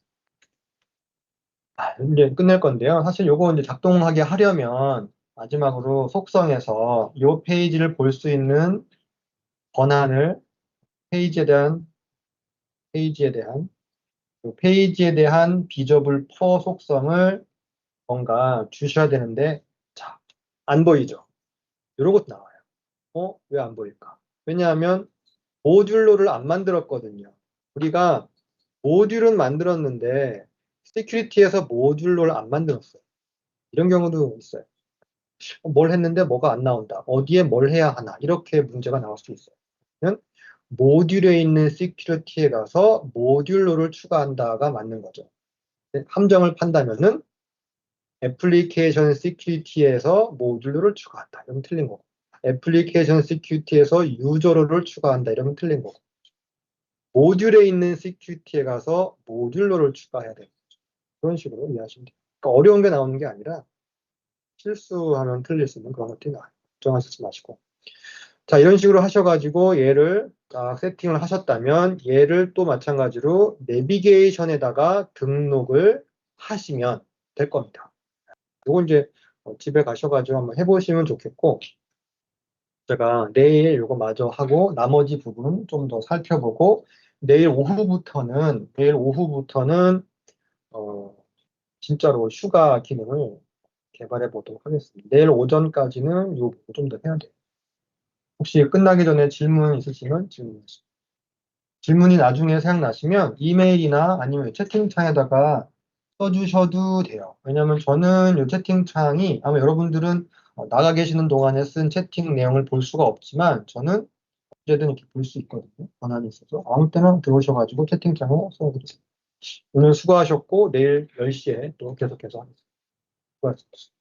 이제 끝낼 건데요. 사실 요거 이제 작동하게 하려면 마지막으로 속성에서 이 페이지를 볼 수 있는 권한을 페이지에 대한 페이지에 대한 비저블 퍼 속성을 뭔가 주셔야 되는데, 자, 안 보이죠? 이런 것도 나와요. 왜 안 보일까? 왜냐하면 모듈로를 안 만들었거든요. 우리가 모듈은 만들었는데 시큐리티에서 모듈로를 안 만들었어요. 이런 경우도 있어요. 뭘 했는데 뭐가 안 나온다. 어디에 뭘 해야 하나. 이렇게 문제가 나올 수 있어요. 모듈에 있는 시큐리티에 가서 모듈로를 추가한다가 맞는 거죠. 함정을 판다면은 애플리케이션 시큐리티에서 모듈로를 추가한다. 이러면 틀린 거고. 애플리케이션 시큐리티에서 유저로를 추가한다. 이러면 틀린 거고. 모듈에 있는 시큐리티에 가서 모듈로를 추가해야 돼요. 그런 식으로 이해하시면 돼요. 그러니까 어려운 게 나오는 게 아니라 실수하면 틀릴 수 있는 그런 것들이 나와요. 걱정하시지 마시고. 자, 이런 식으로 하셔가지고 얘를 세팅을 하셨다면 얘를 또 마찬가지로 내비게이션에다가 등록을 하시면 될 겁니다. 이건 이제 집에 가셔가지고 한번 해보시면 좋겠고, 제가 내일 이거 마저 하고 나머지 부분 좀 더 살펴보고 내일 오후부터는 진짜로 슈가 기능을 개발해 보도록 하겠습니다. 내일 오전까지는 이거 좀 더 해야 돼요. 혹시 끝나기 전에 질문 있으시면 질문하시죠. 질문이 나중에 생각나시면 이메일이나 아니면 채팅창에다가 써주셔도 돼요. 왜냐하면 저는 이 채팅창이 아마 여러분들은 나가 계시는 동안에 쓴 채팅 내용을 볼 수가 없지만 저는 언제든 이렇게 볼 수 있거든요. 권한이 있어서 아무 때나 들어오셔가지고 채팅창에 써주세요. 오늘 수고하셨고 내일 10시에 또 계속해서 하겠습니다. 수고하셨습니다.